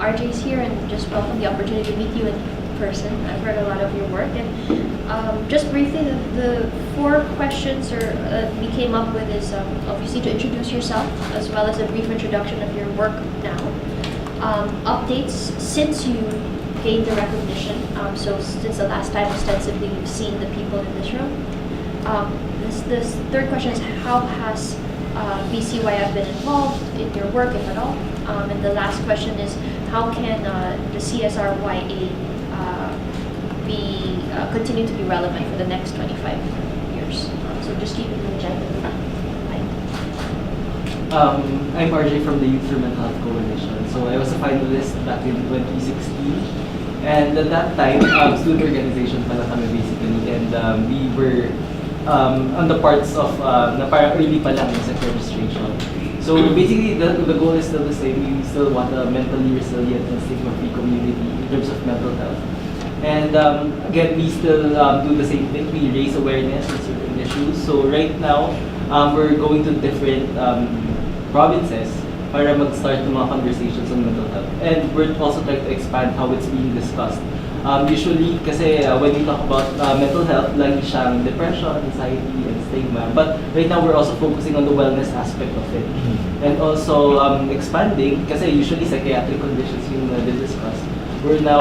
RJ's here and just welcome the opportunity to meet you in person. I've heard a lot of your work, and just briefly, the 4 questions we came up with is obviously to introduce yourself, as well as a brief introduction of your work now. Updates since you gained the recognition, so since the last time ostensibly you've seen the people in this room. This third question is how has BCYF been involved in your work, if at all? And the last question is how can the CSRYA continue to be relevant for the next 25 years? So just keep it in the agenda. I'm RJ from the Youth for Mental Health Coalition. So I was a finalist back in 2016. And at that time, student organization pala kami basically. And we were on the parts of na parang early pa lang sa registration. So basically, the goal is still the same. We still want a mentally resilient and stigma-free community in terms of mental health. And again, we still do the same thing. We raise awareness on certain issues. So right now, we're going to different provinces para mag-start ng mga conversations on mental health. And we're also trying to expand how it's being discussed. Usually, kasi when we talk about mental health, lagi siyang depression, anxiety, and stigma. But right now, we're also focusing on the wellness aspect of it. And also expanding, kasi usually psychiatric conditions yung discussed. We're now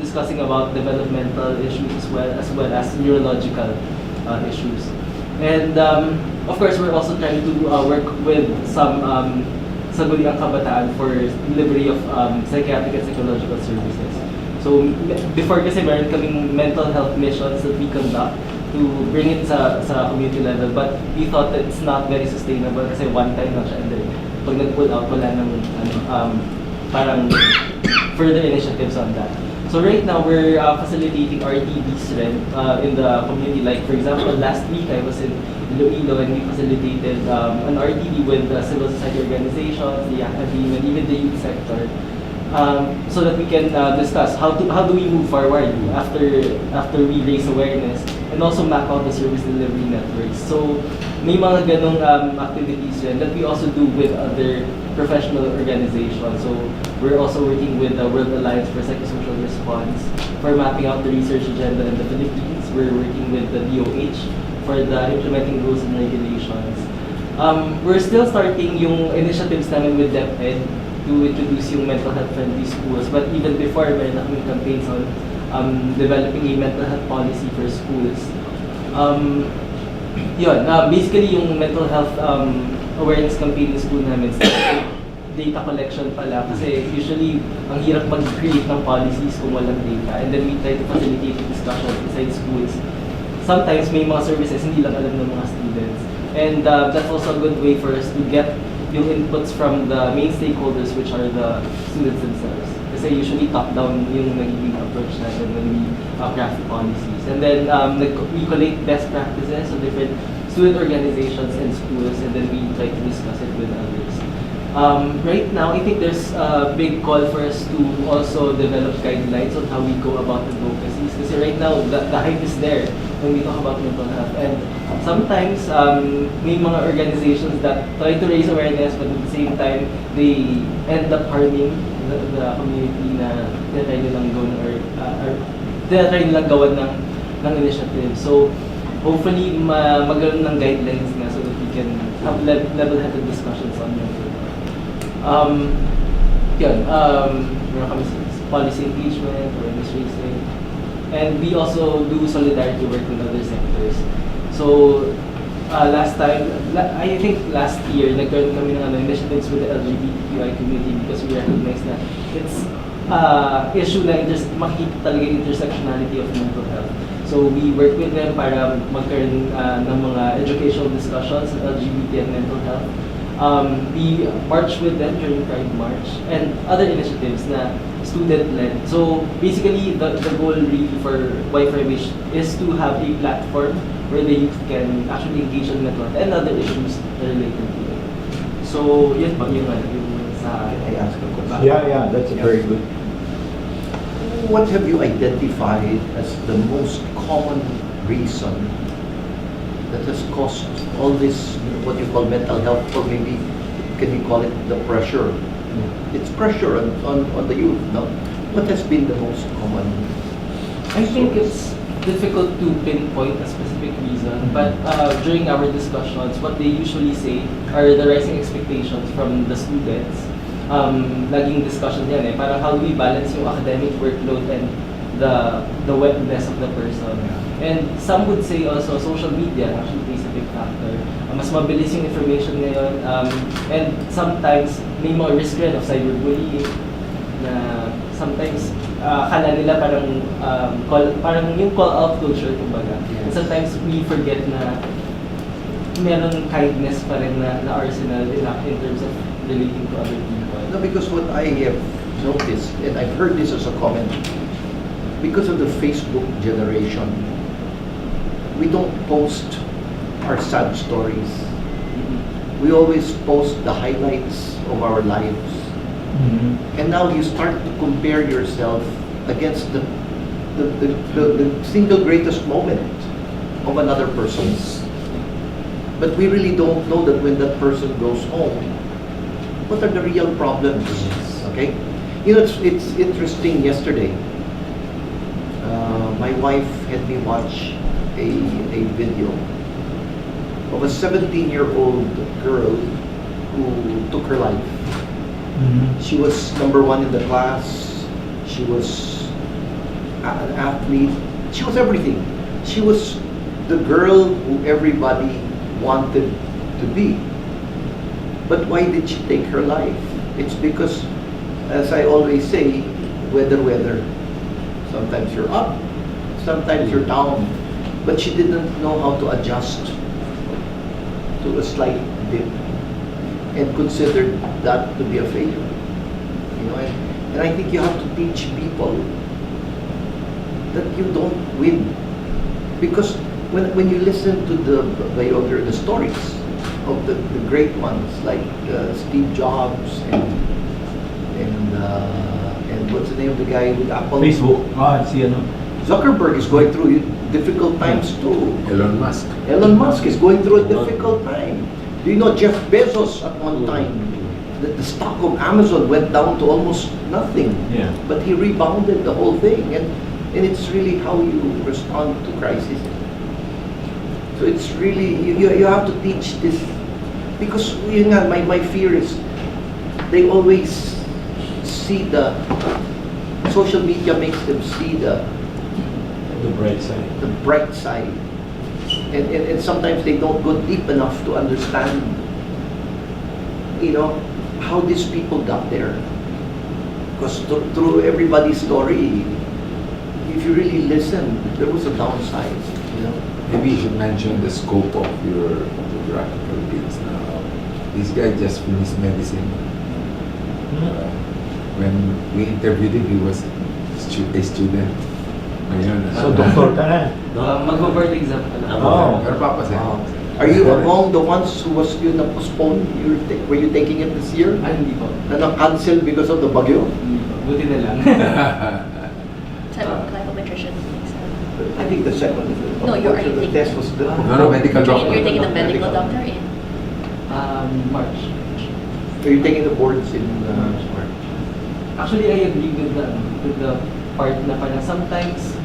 discussing about developmental issues as well as neurological issues. And of course, we're also trying to work with some Sangguniang Kabataan for delivery of psychiatric and psychological services. So before kasi meron kaming mental health missions that we conduct to bring it sa community level, but we thought that it's not very sustainable kasi one time lang siya, and then pag nag-pull out, wala nang parang further initiatives on that. So right now, we're facilitating RTDs in the community. Like for example, last week I was in Iloilo and we facilitated an RTD with civil society organizations, the academia, and even the youth sector, so that we can discuss how do we move forward after we raise awareness and also map out the service delivery networks. So may mga ganong activities yan that we also do with other professional organizations. So we're also working with the World Alliance for Psychosocial Response for mapping out the research agenda in the Philippines. We're working with the DOH for the implementing rules and regulations. We're still starting yung initiatives namin with DepEd to introduce yung mental health friendly schools. But even before, meron na kaming campaigns on developing a mental health policy for schools. Basically yung mental health awareness campaign in school namin, data collection pala. Kasi usually, ang hirap mag-create ng policies kung walang data. And then we try to facilitate discussion inside schools. Sometimes may mga services hindi lang alam ng mga students. And that's also a good way for us to get yung inputs from the main stakeholders, which are the students themselves. Kasi usually top-down yung nagiging approach natin when we craft policies. And then we collate best practices of different student organizations and schools, and then we try to discuss it with others. Right now, I think there's a big call for us to also develop guidelines on how we go about advocacies. Kasi right now, the hype is there when we talk about mental health. And sometimes, may mga organizations that try to raise awareness, but at the same time, they end up harming the community na tinatry nilang gawin or tinatry nilang gawan ng initiative. So, hopefully, magkaroon ng guidelines nga so that we can have level-headed discussions on mental health. Meron kami policy engagement, awareness raising, and we also do solidarity work with other sectors. So, last time, I think last year, nagkaroon kami ng initiatives with the LGBTQI community because we recognize that it's issue na makikita talaga yung intersectionality of mental health. So we work with them para magkaroon ng mga educational discussions on LGBT and mental health. We march with them during Pride March and other initiatives na student-led. So basically, the goal really for YFRMH is to have a platform where the youth can actually engage in mental health and other issues related to it. So yun ba yung sa... I ask a question? Yeah, that's very good. What have you identified as the most common reason that has caused all this, what you call mental health, or maybe can we call it the pressure It's pressure on the youth. No? What has been the most common? I think it's difficult to pinpoint a specific reason, but during our discussions, what they usually say are the rising expectations from the students. Laging discussion yan parang how do we balance yung academic workload and the wellness of the person. And some would say also social media actually plays a big factor. Mas mabilis yung information ngayon, and sometimes may mga risk rin of cyberbullying na sometimes akala nila parang yung call out culture kumbaga. And sometimes we forget na meron kindness pa rin na arsenal in terms of relating to other people. No, because what I have noticed, and I've heard this as a comment, because of the Facebook generation, we don't post our sad stories. We always post the highlights of our lives. And now you start to compare yourself against the single greatest moment of another person's. But we really don't know that when that person goes home, what are the real problems? Okay? You know, it's interesting. Yesterday, my wife had me watch a video of a 17-year-old girl who took her life. She was number one in the class. She was an athlete. She was everything. She was the girl who everybody wanted to be. But why did she take her life? It's because, as I always say, weather. Sometimes you're up, sometimes you're down. But she didn't know how to adjust to a slight dip and considered that to be a failure. You know, and I think you have to teach people that you don't win. Because when you listen to the stories of the great ones like Steve Jobs and what's the name of the guy with Apple? Facebook. Zuckerberg is going through difficult times too. Elon Musk. Elon Musk is going through a difficult time. Do you know Jeff Bezos at one time, the stock of Amazon went down to almost nothing. Yeah. But he rebounded the whole thing, and it's really how you respond to crisis. So it's really you have to teach this, because yun nga, my fear is they always see the social media makes them see the bright side. the bright side. And sometimes they don't go deep enough to understand, you know, how these people got there. Because through everybody's story, if you really listen, there was a downside, you know. Maybe you should mention the scope of your geographical bits now. This guy just finished medicine. When we interviewed him, he was a student. Ngayon, So, doktor ka na. Mag-board exam ka na. Oh. Pero papasaya. Are you among the ones who was yun na postponed? Were you taking it this year? Hindi po. Na na-cancel because of the bagyo? Hindi po. Buti na lang. Psychometrician. I think the second. No, you're already the taking test was the. No, medical doctor. You're taking the medical doctor in. March. So you're taking the boards in March. Actually, I agree with the part na parang sometimes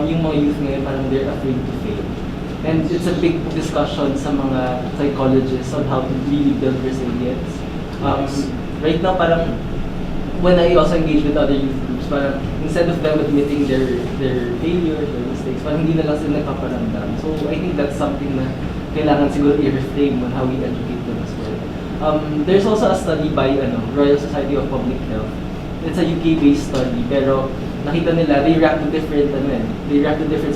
yung mga youth ngayon parang they're afraid to fail. And it's a big discussion sa mga psychologists on how to really build resilience. Right now, parang when I also engage with other youth groups, parang instead of them admitting their failures, their mistakes, parang hindi na lang sila nagpaparamdam. So I think that's something na kailangan siguro i-reframe on how we educate them as well. There's also a study by Royal Society of Public Health. It's a UK-based study, pero nakita nila, they react to different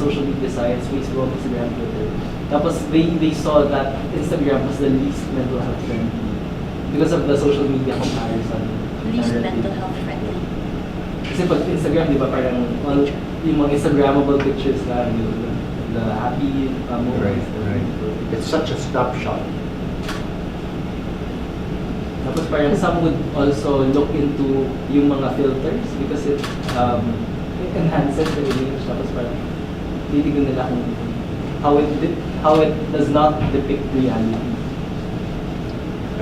social media sites, Facebook, Instagram, Twitter. Tapos they saw that Instagram was the least mental health friendly because of the social media comparison. Least mental health friendly. Kasi pag Instagram, di ba, parang yung mga Instagrammable pictures lang, the happy moments. Right. It's such a snapshot. Tapos parang some would also look into yung mga filters because it enhances the image. Tapos parang titignan nila kung how it does not depict reality.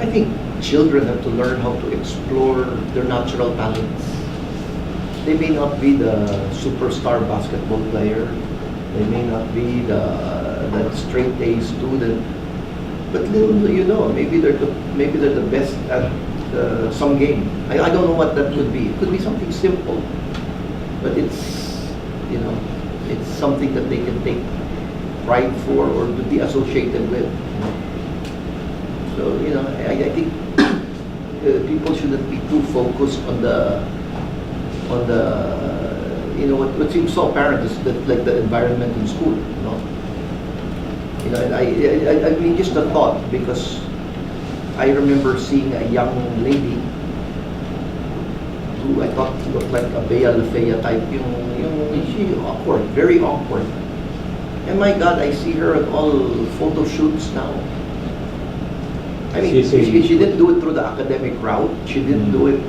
I think children have to learn how to explore their natural talents. They may not be the superstar basketball player. They may not be the straight A student. But little do you know, maybe they're the best at some game. I don't know what that could be. It could be something simple, but it's it's something that they can take pride for or to be associated with. So I think people shouldn't be too focused on the what seems so apparent is that like the environment in school. And I mean just a thought, because I remember seeing a young lady who I thought looked like a Bea Lafaya type, she awkward, very awkward. And my God, I see her at all photo shoots now. I mean, she didn't do it through the academic route. She didn't do it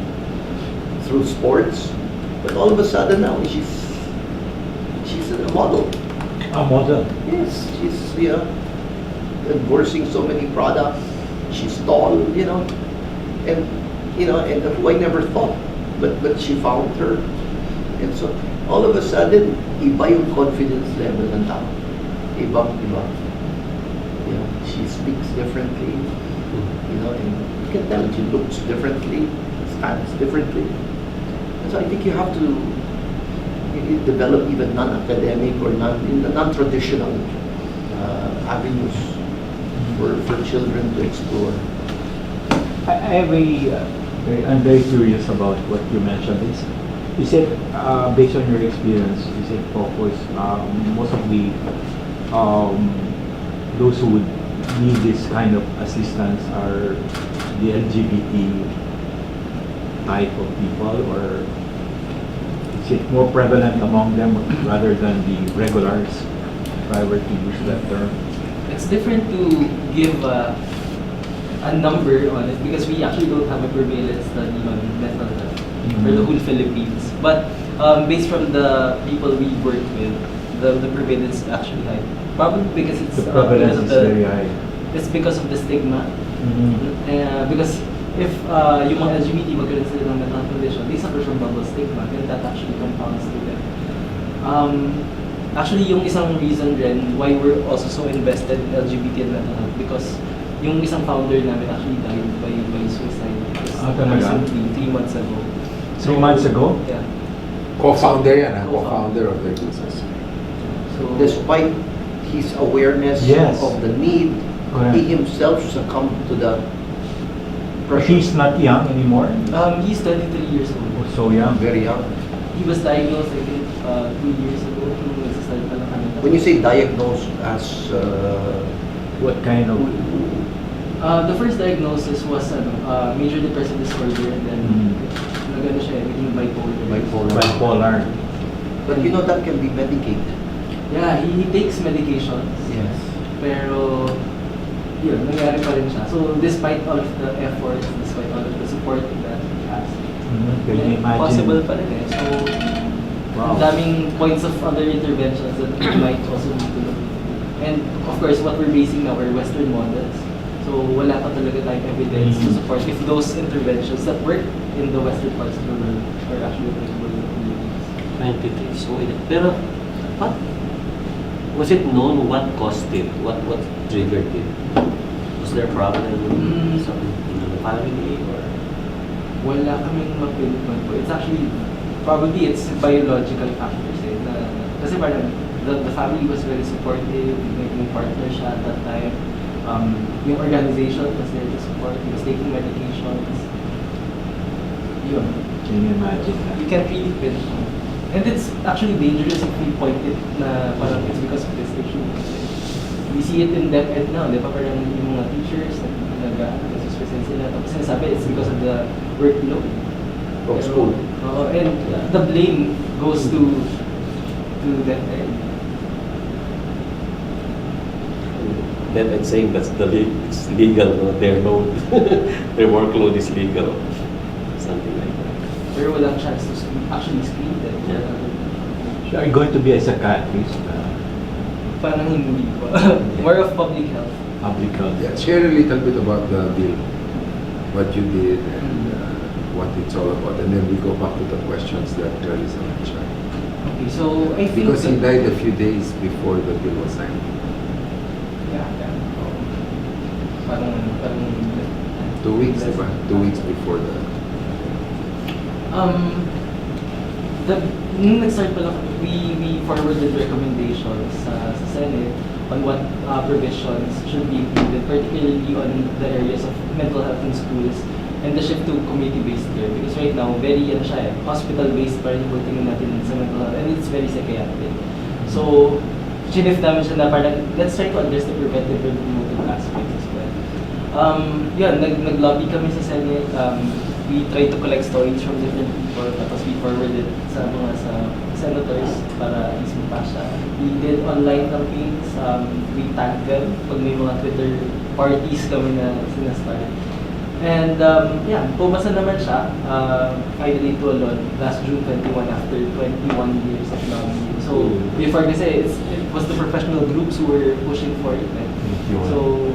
through sports. But all of a sudden now, she's a model. A model. Yes, she's endorsing so many products. She's tall, and who I never thought, but she found her, and so all of a sudden, iba yung confidence level ng tao. Iba. She speaks differently, and you can tell she looks differently, stands differently. And so I think you have to develop even non-academic or non-traditional avenues for children to explore. I have I'm very curious about what you mentioned. Is it based on your experience? Is it focused most of the those who would need this kind of assistance are the LGBT type of people, or is it more prevalent among them rather than the regulars, if I were to use that term? It's different to give a number on it because we actually don't have a prevalence study on mental health for the whole Philippines. But based from the people we work with, the prevalence is actually high. Probably because it's The prevalence is very high. It's because of the stigma. Because if yung mga LGBT magkaroon sila ng mental condition, they suffer from double stigma, and that actually compounds to them. Actually, yung isang reason rin why we're also so invested in LGBT and mental health, because yung isang founder namin actually died by suicide. Recently, 3 months ago. 3 months ago? Yeah. Co-founder yan, co-founder of their business. So, Despite his awareness Yes. of the need, Correct. he himself succumbed to the But pressure. he's not young anymore. he's 23 years old. Oh, so young. Very young. He was diagnosed, I think, 2 years ago. Nung nagsastart pa lang kami. When you say diagnosed as What kind of? The first diagnosis was major depressive disorder, and then nagano siya, naging bipolar. Bipolar. but that can be medicated. Yeah, he takes medications. Yes. Pero, yun, nangyari pa rin siya. So, despite all of the efforts, despite all of the support that he has, Can you imagine? possible pa rin eh. So, Wow. ang daming points of other interventions that we might also need to look into. And, of course, what we're basing now are Western models. So, wala pa talaga tayong evidence to support if those interventions that work in the Western parts of the world are actually applicable in the Philippines. So, pero, what was it known what caused it? What triggered it? Was there a problem in the family or? Wala kaming mapinpoint po. It's actually, probably it's biological factors eh. Kasi parang, the family was very supportive, naging partner siya at that time. Yung organization was there to support, he was taking medications. Yun. Can you imagine that? You can't really pinpoint. And it's actually dangerous if we point it na parang it's because of this issue. We see it in DepEd now, di ba? Parang yung mga teachers nag-suspend sila. Tapos sinasabi it's because of the workload. From school. And the blame goes to DepEd. Then it's saying it's legal, no? Their load, their workload is legal, something like that. Pero walang chance to actually screen them. Yeah. Are you going to be a psychiatrist? Parang hindi po. More of public health. Public health? Yeah, share a little bit about the bill. what you did and what it's all about, and then we go back to the questions that Clarissa mentioned. Okay, so I think Because he that- died a few days before the bill was signed. Yeah. Parang 2 weeks, diba? 2 weeks before the... the nung nag-start pa lang, we forwarded recommendations sa Senate on what provisions should be included, particularly on the areas of mental health in schools and the shift to community-based care. Because right now, very hospital-based pa rin yung tingin natin sa mental health, and it's very psychiatric. So, chinif namin siya na parang, let's try to address the preventive and promotive aspects as well. Nag-lobby kami sa Senate. We tried to collect stories from different people, tapos we forwarded sa mga sa senators para isip pa siya. We did online campaigns. We tagged them pag may mga Twitter parties kami na sinastart. And pumasa naman siya finally to a law last June 21 after 21 years of lobbying. So before kasi it was the professional groups who were pushing for it. So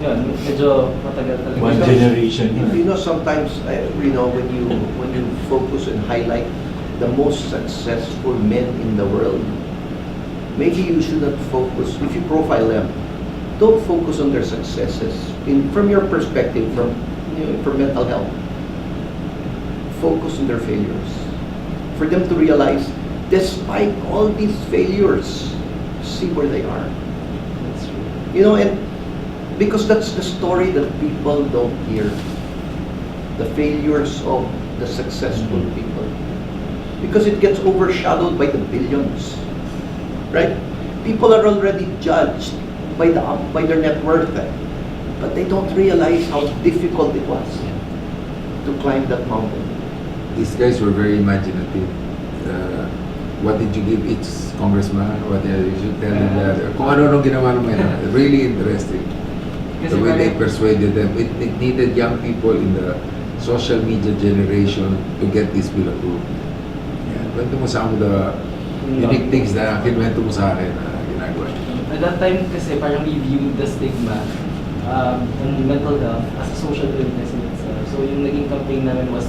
yun, medyo matagal talaga. One generation. You know, sometimes when you focus and highlight the most successful men in the world, maybe you should not focus. If you profile them, don't focus on their successes. From your perspective, from mental health, focus on their failures. For them to realize, despite all these failures, see where they are. That's true. You know, and because that's the story that people don't hear. The failures of the successful people. Because it gets overshadowed by the billions. Right? People are already judged by their net worth. But they don't realize how difficult it was to climb that mountain. These guys were very imaginative. What did you give each congressman? What you should tell them that? Kung ano ginawa naman, really interesting. The way they persuaded them. It needed young people in the social media generation to get this bill approved. Yeah. Kwento mo sa akin the unique things na kinuwento mo sa akin na ginagawa. At that time kasi parang we viewed the stigma on mental health as a social illness in itself. So yung naging campaign namin was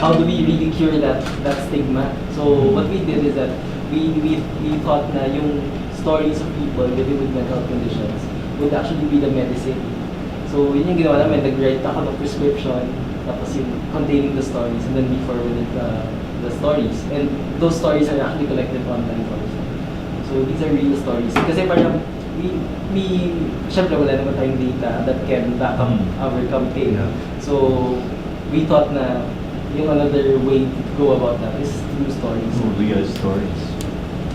how do we really cure that stigma? So what we did is that we thought na yung stories of people living with mental health conditions would actually be the medicine. So yun yung ginawa namin, nag-write ako ng prescription, tapos yung containing the stories, and then we forwarded the stories. And those stories are actually collected online also. So these are real stories. Kasi parang syempre wala naman tayong data that can back up our campaign. So we thought na yung another way to go about that is through stories. Real stories.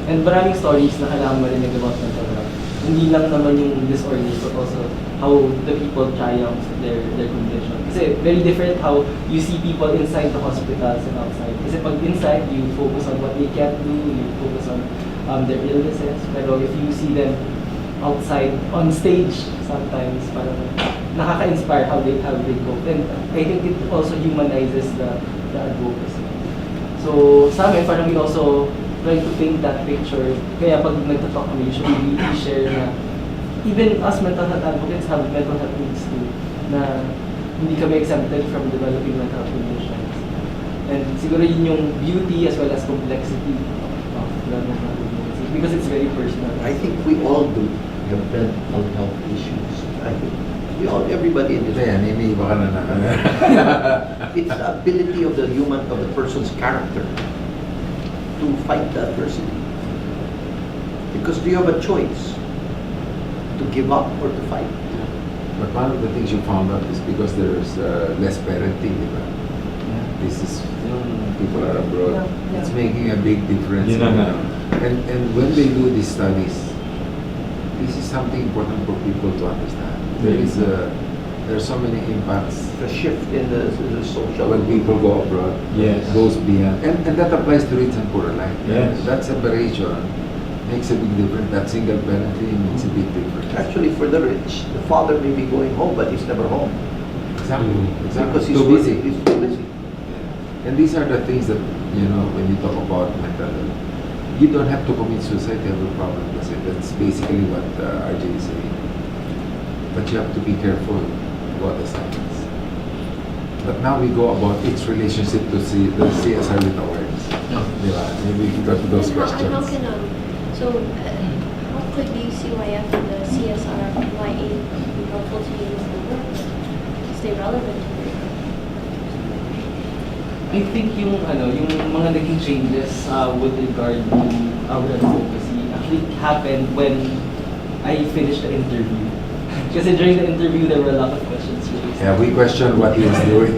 And maraming stories na kailangan marinig about mental health. Hindi lang naman yung disorders, but also how the people triumph their condition. Kasi very different how you see people inside the hospitals and outside. Kasi pag inside, you focus on what they can't do, you focus on their illnesses. Pero if you see them outside, on stage, sometimes parang nakaka-inspire how they cope. And I think it also humanizes the advocacy. So sa amin, parang we also try to paint that picture. Kaya pag nagtatalk kami, usually we share na even us mental health advocates have mental health needs too, na hindi kami exempted from developing mental health conditions. And siguro yun yung beauty as well as complexity of the mental health conditions, because it's very personal. I think we all do have mental health issues. I think everybody in this. Ayan, iniiba ka na. It's the ability of the person's character to fight the adversity. Because do you have a choice to give up or to fight? But one of the things you found out is because there's less parenting, diba? This is, people are abroad. Yeah. It's making a big difference. Yun na nga. And when they do these studies, this is something important for people to understand. There are so many impacts The shift in the social. when people go abroad. Yes. Goes beyond. And that applies to rich and poor alike. Yes. That separation makes a big difference. That single parenting makes a big difference. Actually, for the rich, the father may be going home, but he's never home. Exactly. Because he's Too busy. He's too busy. And these are the things that, when you talk about mental health, you don't have to commit suicide to have a problem. That's basically what RJ is saying. But you have to be careful about the science. But now we go about its relationship to the CSR with awareness. Di ba? Maybe we got to those And questions. how could the CYF and the CSR-YA be helpful to you in the work and stay relevant to your work? I think yung mga naging changes with regard to our advocacy actually happened when I finished the interview. Kasi during the interview there were a lot of questions raised. Yeah, we question what he was doing.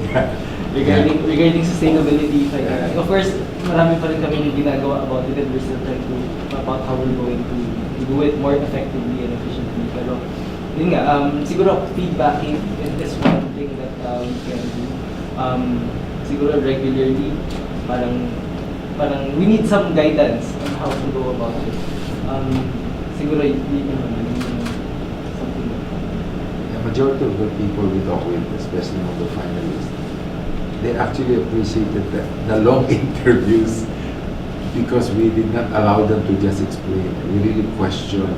regarding sustainability. Of course, marami pa rin kami ginagawa about it and we're still trying to about how we're going to do it more effectively and efficiently. Pero yun nga, siguro feedbacking is one thing that we can do. Siguro regularly, parang we need some guidance on how to go about it. Siguro yun naman something like that. The majority of the people we talk with, especially among the finalists, they actually appreciated the long interviews because we did not allow them to just explain. We really questioned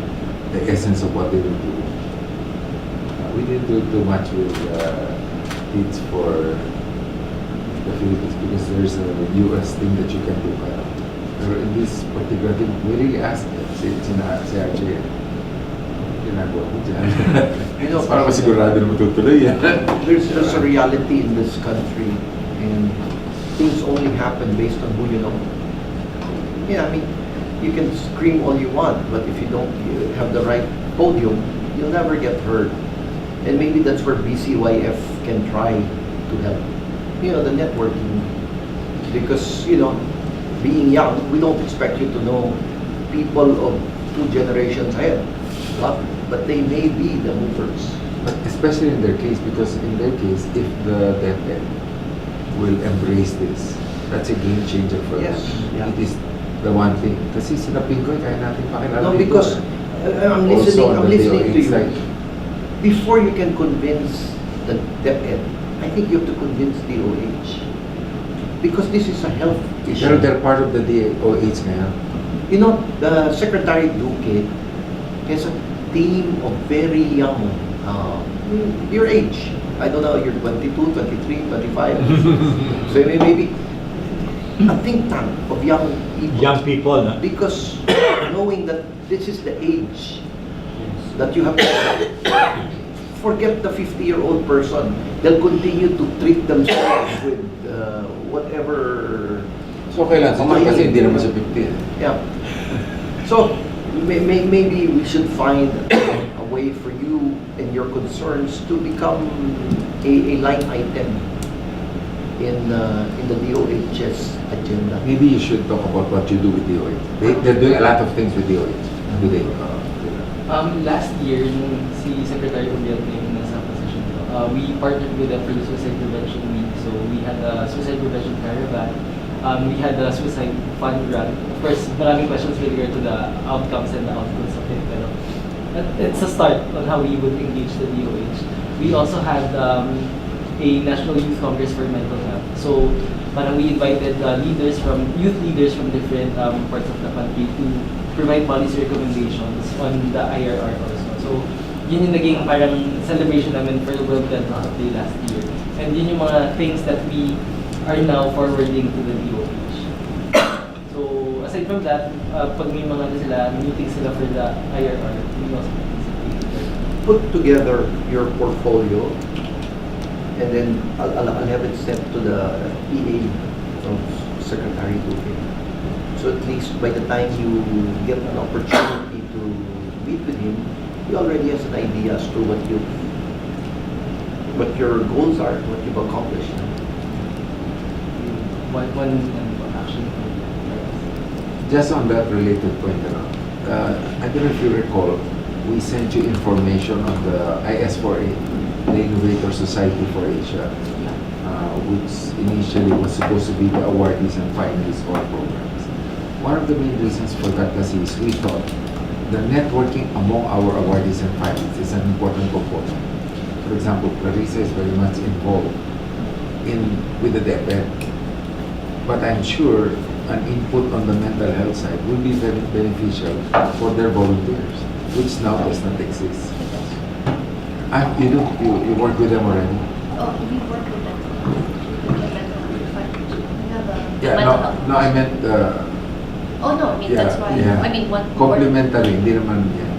the essence of what they were doing. We didn't do too much with kids for the Philippines because there's a US thing that you can do. Pero in this particular thing, we really asked them, si RJ, ginagawa mo dyan. You know, Para masigurado na matutuloy yan. there's a reality in this country, and things only happen based on who you know. Yeah, I mean, you can scream all you want, but if you don't have the right podium, you'll never get heard. And maybe that's where BCYF can try to help. You know, the networking. Because, you know, being young, we don't expect you to know people of 2 generations ahead. But they may be the movers. But especially in their case, because in their case, if the DepEd will embrace this, that's a game changer for Yes, us. yeah. It is the one thing. Kasi sinapin ko, kaya natin pakilala. No, dito. because I'm Also on listening the to you. side. Before you can convince the DepEd, I think you have to convince DOH. Because this is a health issue. Pero they're part of the DOH ngayon. You know, the Secretary Duque has a team of very young, your age. I don't know, you're 22, 23, 25. So maybe a think tank of young people. Young people, no? Because knowing that this is the age that you have to forget the 50-year-old person. They'll continue to treat themselves with whatever. So kailan? Kasi hindi naman siya 50. Yeah. So maybe we should find a way for you and your concerns to become a line item in the DOH's agenda. Maybe you should talk about what you do with DOH. They're doing a lot of things with DOH today. Last year, nung si Secretary Uriel yung nasa position ko, we partnered with the Suicide Prevention Week. So we had a suicide prevention caravan. We had a suicide fund run. Of course, maraming questions with regard to the outcomes and the outputs of it. Pero it's a start on how we would engage the DOH. We also had a National Youth Congress for Mental Health. So parang we invited youth leaders from different parts of the country to provide policy recommendations on the IRR also. So yun yung naging parang celebration namin for the World Mental Health Day last year. And yun yung mga things that we are now forwarding to the DOH. So aside from that, pag may mga meetings sila for the IRR, we also participate. Put together your portfolio, and then I'll have it sent to the PA of Secretary Duque. So at least by the time you get an opportunity to meet with him, he already has an idea as to what your goals are, what you've accomplished. One action. Just on that related point, I don't know if you recall, we sent you information on the IS4A, the Innovator Society for Asia, which initially was supposed to be the awardees and finalists for programs. One of the main reasons for that is we thought the networking among our awardees and finalists is an important component. For example, Clarissa is very much involved with the DepEd, but I'm sure an input on the mental health side will be very beneficial for their volunteers, which now does not exist. You work with them already? Oh, we work with them. Yeah, mental health no, I officer. meant, Oh no, I mean that's why. yeah. I mean one. Complementary, hindi naman yan.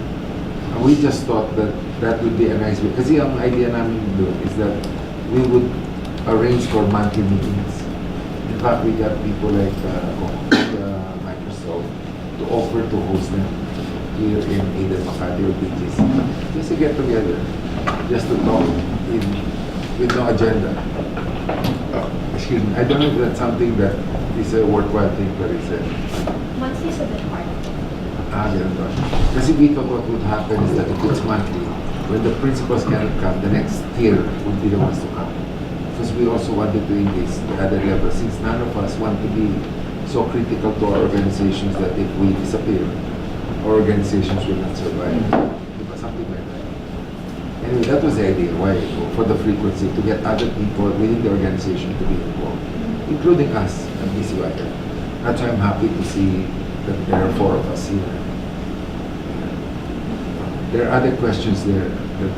We just thought that that would be a nice way. Kasi ang idea namin doon is that we would arrange for monthly meetings. In fact, we got people like Microsoft to offer to host them here in either Makati or BGC. Just to get together, just to talk with no agenda. Excuse me, I don't know if that's something that is a worthwhile thing for research. Monthly is a bit hard. Ganun ba? Kasi we thought what would happen is that if it's monthly, when the principals cannot come, the next tier would be the ones to come. Because we also wanted to engage the other level, since none of us want to be so critical to our organizations that if we disappear, our organizations will not survive. Diba? Something like that. Anyway, that was the idea, why, for the frequency, to get other people within the organization to be involved, including us at BCY. That's why I'm happy to see that there are 4 of us here. There are other questions there that,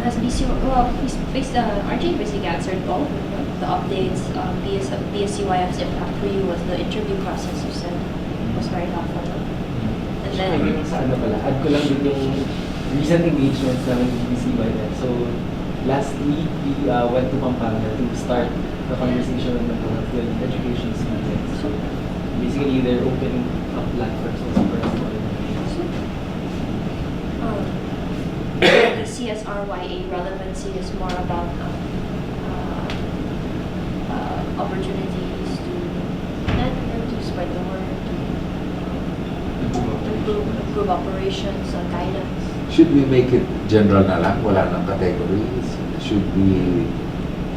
Has RJ basically answered all of the updates. BSCYF's impact for you was the interview process you said was very helpful. And then, Maybe sa ano pala, add ko lang din yung recent engagements namin with BCYF. So, last week, we went to Pampanga to start the conversation with mental health with education students. So, basically, they're opening up platforms also for us. the CSRYA relevancy is more about opportunities to network, to spread the word, to improve operations, guidance. should we make it general na lang, wala nang categories? Should we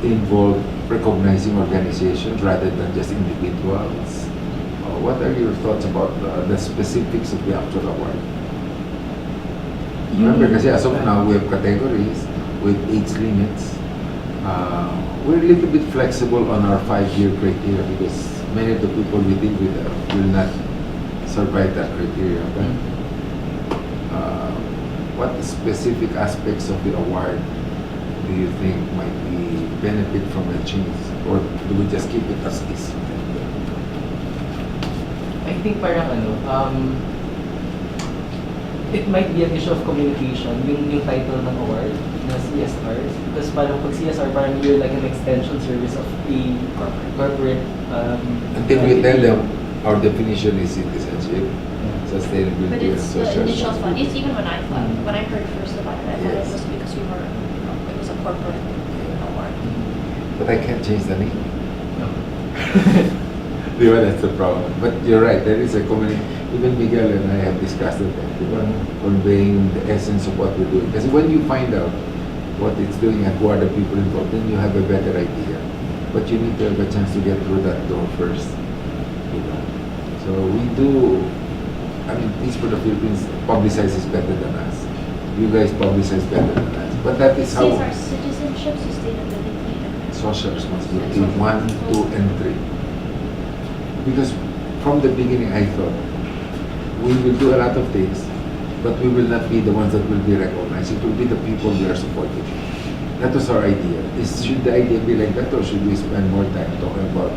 involve recognizing organizations rather than just individuals? What are your thoughts about the specifics of the actual award? Remember, kasi as of now, we have categories with age limits. We're a little bit flexible on our 5-year criteria because many of the people we deal with will not survive that criteria. But what specific aspects of the award do you think might be benefit from a change? Or do we just keep it as is? I think parang it might be an issue of communication, yung title ng award na CSR. Because parang pag CSR, parang you're like an extension service of a corporate Until we tell them our definition is citizenship, But sustainability, and it's the social initial fund. responsibility. It's even when I thought, when I heard first about it, I thought it Yes. was because it was a corporate award. But I can't change the name. No. Diba, that's the problem. But you're right, there is a community. Even Miguel and I have discussed it, diba? Conveying the essence of what we're doing. Because when you find out what it's doing and who are the people involved, then you have a better idea. But you need to have a chance to get through that door first. Diba? So we do, I mean, Peace for the Philippines publicizes better than us. You guys publicize better than us. But that is how CSR, citizenship, sustainability, and social responsibility 1, 2, and 3. Because from the beginning I thought we will do a lot of things, but we will not be the ones that will be recognized. It will be the people we are supporting. That was our idea. Should the idea be like that, or should we spend more time talking about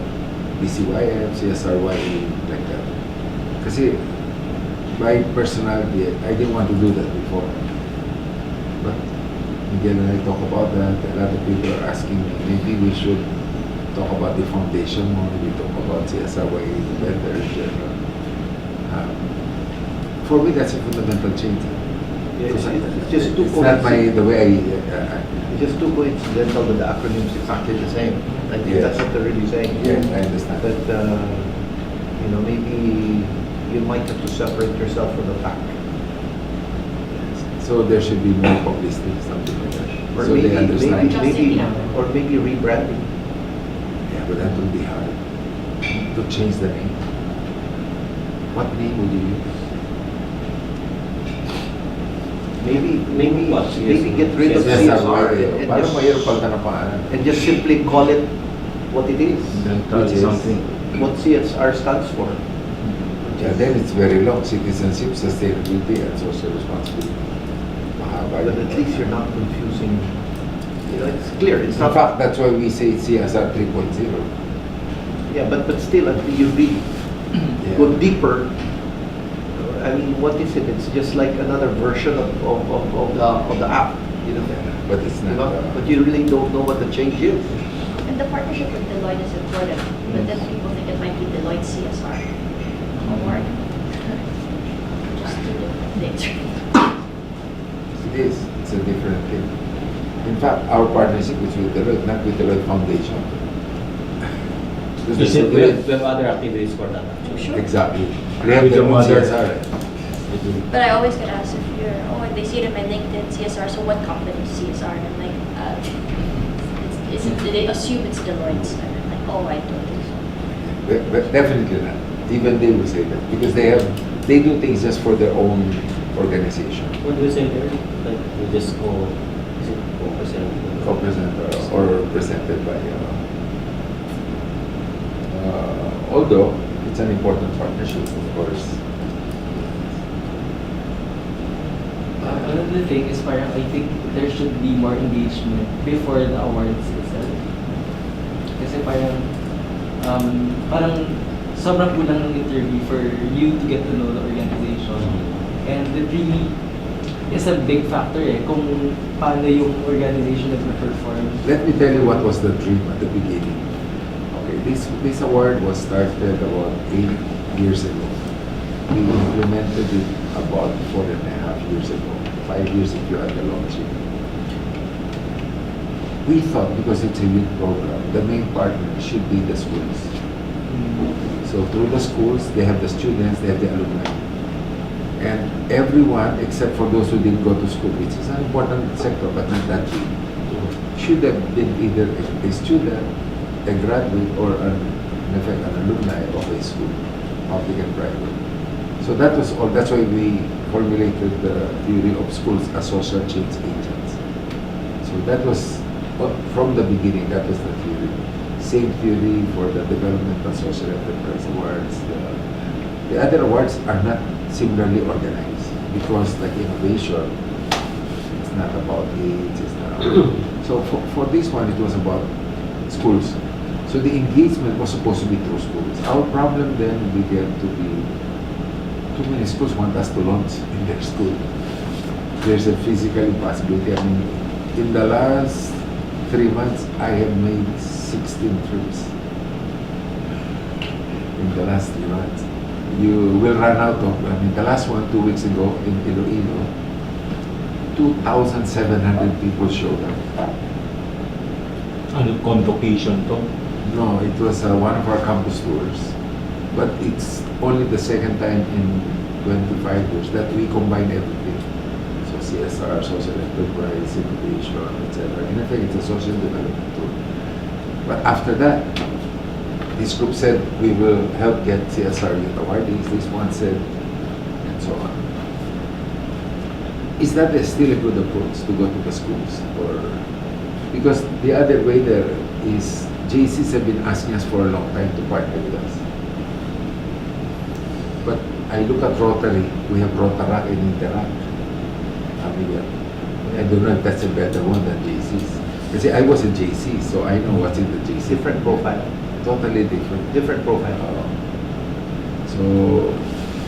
BCYF, CSRYA, like that? Kasi by personality, I didn't want to do that before. But Miguel and I talk about that. A lot of people are asking me, maybe we should talk about the foundation more. We talk about CSRYA better in general. For me, that's a fundamental change. Yeah, it's just too It's not the way It's just too coincidental that the acronym's exactly the same. I think Yes. that's what they're really saying. Yes, I understand. But, maybe you might have to separate yourself from the pack. So there should be more publicity, something like that. Or So they understand. or maybe rebranding. Yeah, but that will be hard to change the name. What name would you use? Maybe get rid of CSR Parang mahirap palitan ng pangalan. and just simply call it what it is. Mental Which is- something. What CSR stands for. Yeah, then it's very long. Citizenship, sustainability, and social responsibility. Mahaba But yun. at least you're not confusing You know, it's clear. It's In not. fact, that's why we say CSR 3.0. Yeah, but still, until you really go deeper, I mean, what is it? It's just like another version of the app, you know. But it's You not. know? But you really don't know what the change is. And the partnership with Deloitte is important, but then people think it might be Deloitte CSR award. Just two different things. It is. It's a different thing. In fact, our partnership is with Deloitte, not with Deloitte Foundation. Because Is it the We have other activities for that actually. Sure. Exactly. They have With their the own mother. CSR. But I always get asked if you're, oh, they see it in my LinkedIn CSR, so what company is CSR? And I'm like, they assume it's Deloitte's. And I'm like, oh, I don't think so. But definitely not. Even they will say that because they do things just for their own organization. What do you say there? Like we just go, is it co-present? Co-presented or presented by. Although it's an important partnership, of course. Another thing is parang I think there should be more engagement before the awards itself. Kasi parang sobrang kulang ng interview for you to get to know the organization. And it really is a big factor kung paano yung organization nag-perform. Let me tell you what was the dream at the beginning. Okay, this award was started about 8 years ago. We implemented it about 4.5 years ago. 5 years if you add the launching. We thought because it's a youth program, the main partner should be the schools. So through the schools, they have the students, they have the alumni. And everyone, except for those who didn't go to school, which is an important sector, but not that big, should have been either a student, a graduate, or in effect, an alumni of a school, public and private. So that was all. That's why we formulated the theory of schools as social change agents. So that was from the beginning. That was the theory. Same theory for the developmental social enterprise awards. The other awards are not similarly organized because, like innovation, it's not about age. It's not. So for this one, it was about schools. So the engagement was supposed to be through schools. Our problem then began to be too many schools want us to launch in their school. There's a physical impossibility. I mean, in the last 3 months, I have made 16 trips. In the last 3 months. You will run out of, I mean, the last one 2 weeks ago in Iloilo, 2,700 people showed up. Ano, convocation to? No, it was one of our campus tours. But it's only the second time in 25 years that we combine everything. So CSR, social enterprise, innovation, etc. In effect, it's a social development tool. But after that, this group said we will help get CSR youth awardees. This one said, and so on. Is that still a good approach to go to the schools? Or because the other way there is JCs have been asking us for a long time to partner with us. But I look at Rotary, we have Rotaract and Interact. I don't know if that's a better one than JCs. Kasi I was a JC, so I know what's in the JC. Different profile. Totally different. Different profile. So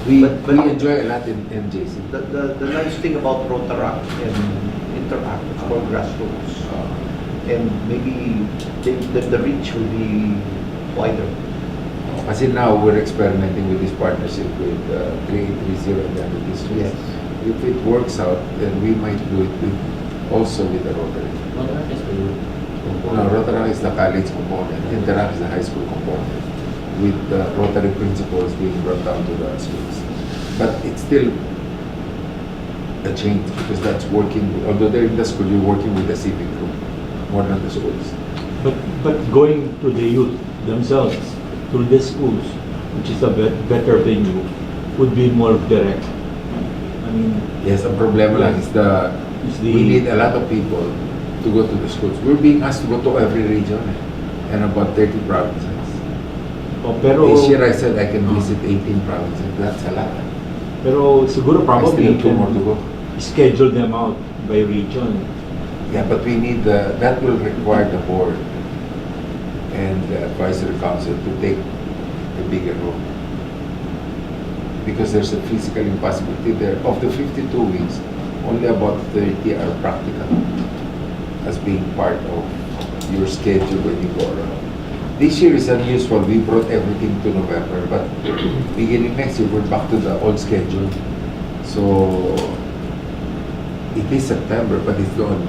we But enjoy a lot in JC. The nice thing about Rotaract and Interact, it's called grassroots. And maybe the reach will be wider. Kasi now we're experimenting with this partnership with 3830 and the other districts. Yes. If it works out, then we might do it also with the Rotary. Rotaract is the No, Rotary is the college component, Interact is the high school component, with the Rotary principles being brought down to the schools. But it's still a change because that's working, although they're in the school, you're working with the civic group more than the schools. But going to the youth themselves, through the schools, which is a better venue, would be more direct. I mean, Yes, ang problema lang is we need a lot of people to go to the schools. We're being asked to go to every region and about 30 provinces. pero This year I said I can visit 18 provinces. That's a lot. pero siguro I probably still you have 2 more to can go. schedule them out by region. Yeah, but we need that will require the board and the advisory council to take a bigger role. Because there's a physical impossibility there. Of the 52 weeks, only about 30 are practical as being part of your schedule when you go around. This year is unusual. We brought everything to November, but beginning next year, we're back to the old schedule. So it is September, but it's not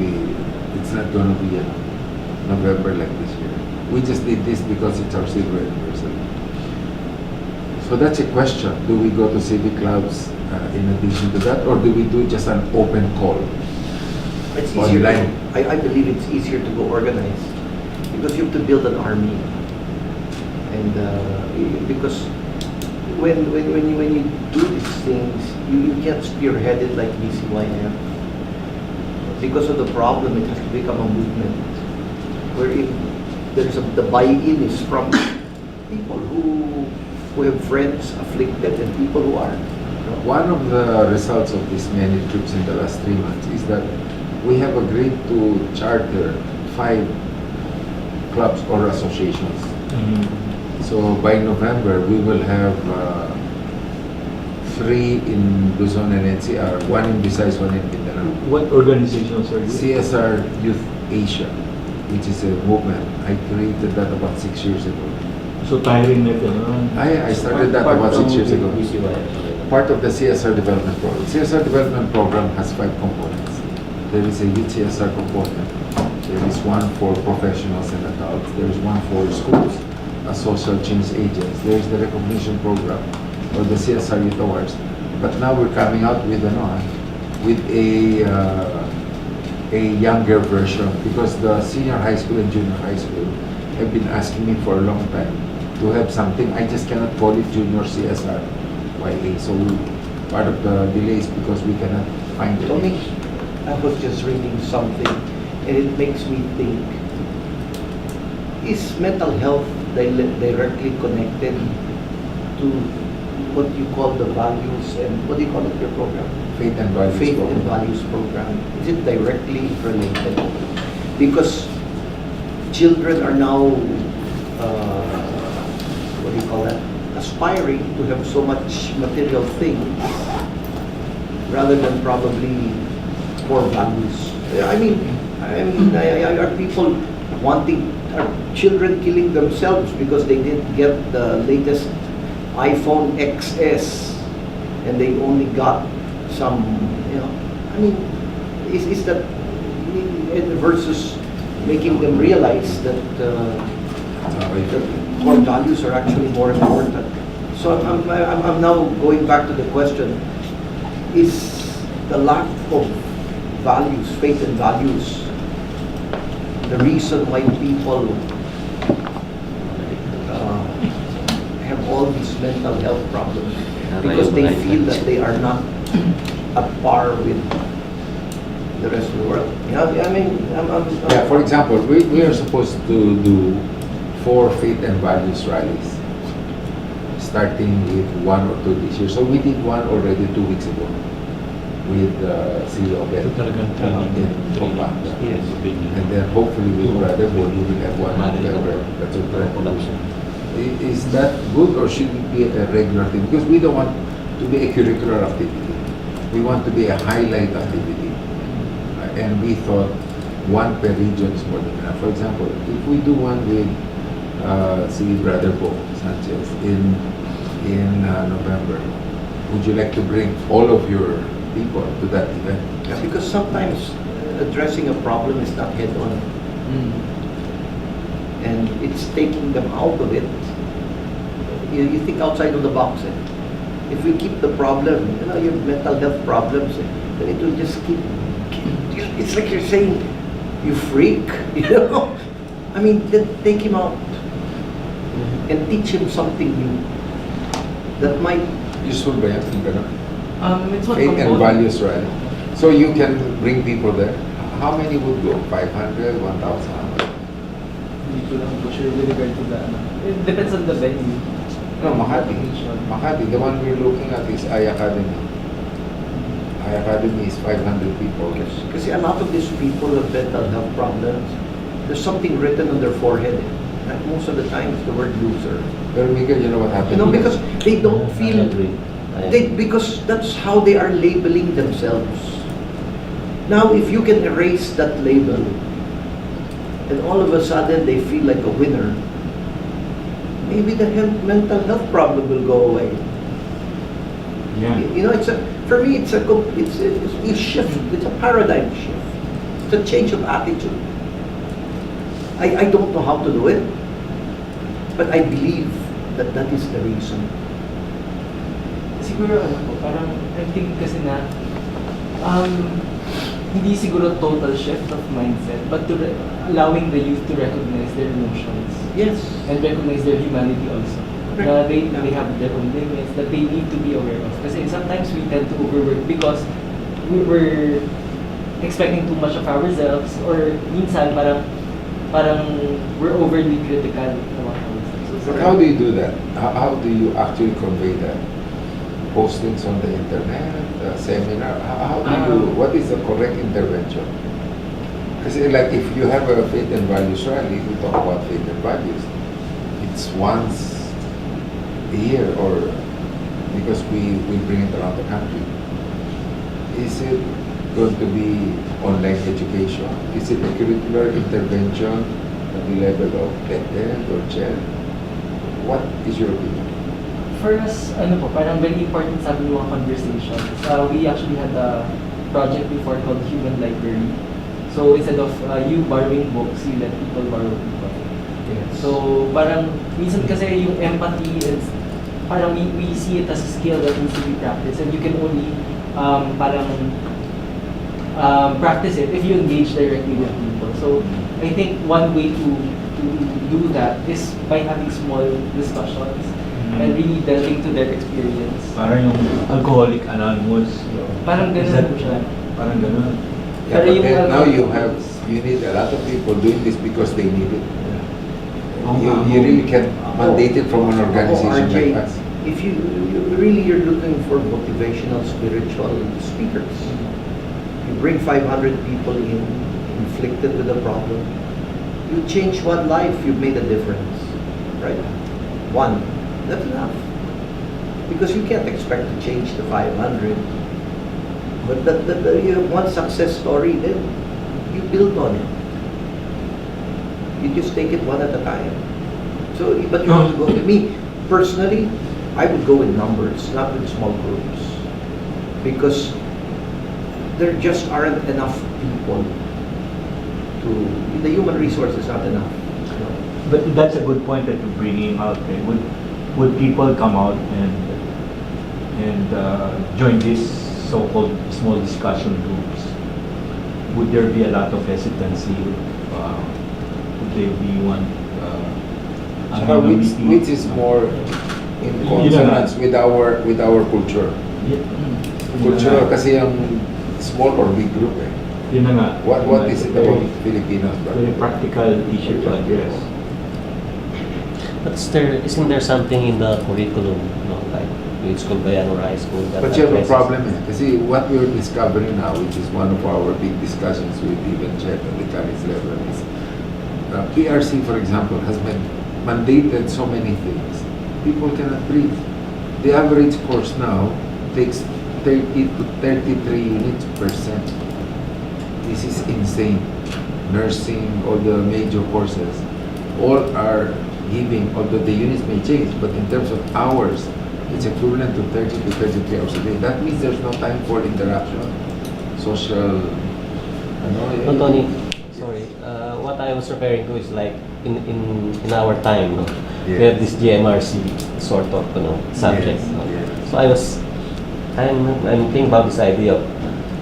going to be November like this year. We just did this because it's our silver anniversary. So that's a question. Do we go to civic clubs in addition to that, or do we do just an open call? It's easier. Online. I believe it's easier to go organize because you have to build an army, and because when you do these things, you can't spearhead it like BCYM. Because of the problem, it has to become a movement wherein the buy-in is from people who have friends afflicted and people who are. One of the results of these many trips in the last 3 months is that we have agreed to charter 5 clubs or associations. So by November, we will have 3 in Luzon and NCR, 1 in Visayas, 1 in Mindanao. What organizations are you? CSR Youth Asia, which is a movement. I created that about 6 years ago. So tiring na ito, no? I started that about 6 years ago. Part of the CSR development program. CSR development program has 5 components. There is a youth CSR component. There is one for professionals and adults. There is one for schools as social change agents. There is the recognition program or the CSR Youth Awards. But now we're coming out with a younger version because the senior high school and junior high school have been asking me for a long time to have something. I just cannot call it junior CSR YA. So part of the delay is because we cannot find it. Tony, I was just reading something and it makes me think, is mental health directly connected to what you call the values and what do you call it, your program? Faith and values Faith program. and values program. Is it directly related? Because children are now, what do you call that? Aspiring to have so much material things rather than probably core values. I mean, are people wanting, are children killing themselves because they didn't get the latest iPhone XS and they only got some, I mean, is that versus making them realize that core values are actually more important. So I'm now going back to the question, is the lack of values, faith and values, the reason why people have all these mental health problems? Because they feel that they are not at par with the rest of the world. I mean, Yeah, for example, we are supposed to do 4 faith and values rallies, starting with 1 or 2 this year. So we did one already 2 weeks ago with CEO Ben in Pampanga. Yes. And then hopefully with Brother Boy, we will have one in November. That's what is that good or should it be a regular thing? Because we don't want to be a curricular activity. We want to be a highlight activity. And we thought 1 per region is more than enough. For example, if we do one with see Brother Bo Sanchez in November, would you like to bring all of your people to that event? Yeah, because sometimes addressing a problem is not head on. And it's taking them out of it. You think outside of the box. If we keep the problem, your mental health problems, then it will just keep. It's like you're saying, you freak, I mean, then take him out and teach him something new that might. Useful ba yan? It's what Faith and values, right? So you can bring people there. How many would go? 500, 1,000? Hindi ko lang po sure with regard to that. It depends on the venue. No, Makati. Makati, the one we're looking at is I Academy. High Academy is 500 people. Kasi a lot of these people with mental health problems, there's something written on their forehead. And most of the time, it's the word loser. Pero Miguel, you know what happened? You know, because they don't I feel, agree. I agree. because that's how they are labeling themselves. Now, if you can erase that label, and all of a sudden they feel like a winner, maybe the mental health problem will go away. Yeah. You know, for me, it's a shift. It's a paradigm shift. It's a change of attitude. I don't know how to do it, but I believe that is the reason. Siguro parang I think kasi na hindi siguro total shift of mindset, but allowing the youth to recognize their emotions Yes. and recognize their humanity also. Correct. Na they have their own limits that they need to be aware of. Kasi sometimes we tend to overwork because we were expecting too much of ourselves, or minsan parang we're overly critical about ourselves. But how do you do that? How do you actually convey that? Postings on the internet, seminar. How do you? What is the correct intervention? Because like if you have a faith and values rally, we talk about faith and values. It's once a year, or because we bring it around the country. Is it going to be online education? Is it a curricular intervention at the level of head or chair? What is your opinion? For us, parang very important sa aming mga conversations. We actually had a project before called Human Library. So instead of you borrowing books, you let people borrow people. Yes. So parang minsan kasi yung empathy is parang we see it as a skill that needs to be practiced, and you can only practice it if you engage directly with people. So I think one way to do that is by having small discussions and really delving to their experience. Parang yung Alcoholic Anonymous. Parang Is ganun that- po siya. Parang ganun. Yeah, Pero but yung then now alcohol- you need a lot of people doing this because they need it. Oo You, nga. you really can mandate it from an organization RJ, like us. if you're looking for motivational spiritual speakers, you bring 500 people in, inflicted with a problem, you change one life, you've made a difference, right? One, that's enough. Because you can't expect to change the 500. But you have one success story, then you build on it. You just take it one at a time. So, but you have to go with me. Personally, I would go with numbers, not with small groups. Because there just aren't enough people the human resource is not enough. You know? But that's a good point that you're bringing out. Eh? Would people come out and join these so-called small discussion groups? Would there be a lot of hesitancy? Would there be one? Anonymity? Which is more in Yun na nga. consonance with our culture. Yeah. Culture kasi yung small or big group eh. Yun na nga. What is it about Filipinos? Very practical issue to address. But isn't there something in the curriculum, like grade school ba yan or high school? That But you have a addresses- problem eh. Kasi what we're discovering now, which is one of our big discussions with even Chet at the college level, is PRC, for example, has mandated so many things. People cannot breathe. The average course now takes 30 to 33 units per sem. This is insane. Nursing, all the major courses, all are giving, although the units may change, but in terms of hours, it's equivalent to 30 to 33 hours a day. That means there's no time for interaction, social, No, Tony, sorry. What I was referring to is like in our time, no? We have this GMRC sort of subject. Yes, No? yes. So I'm thinking about this idea of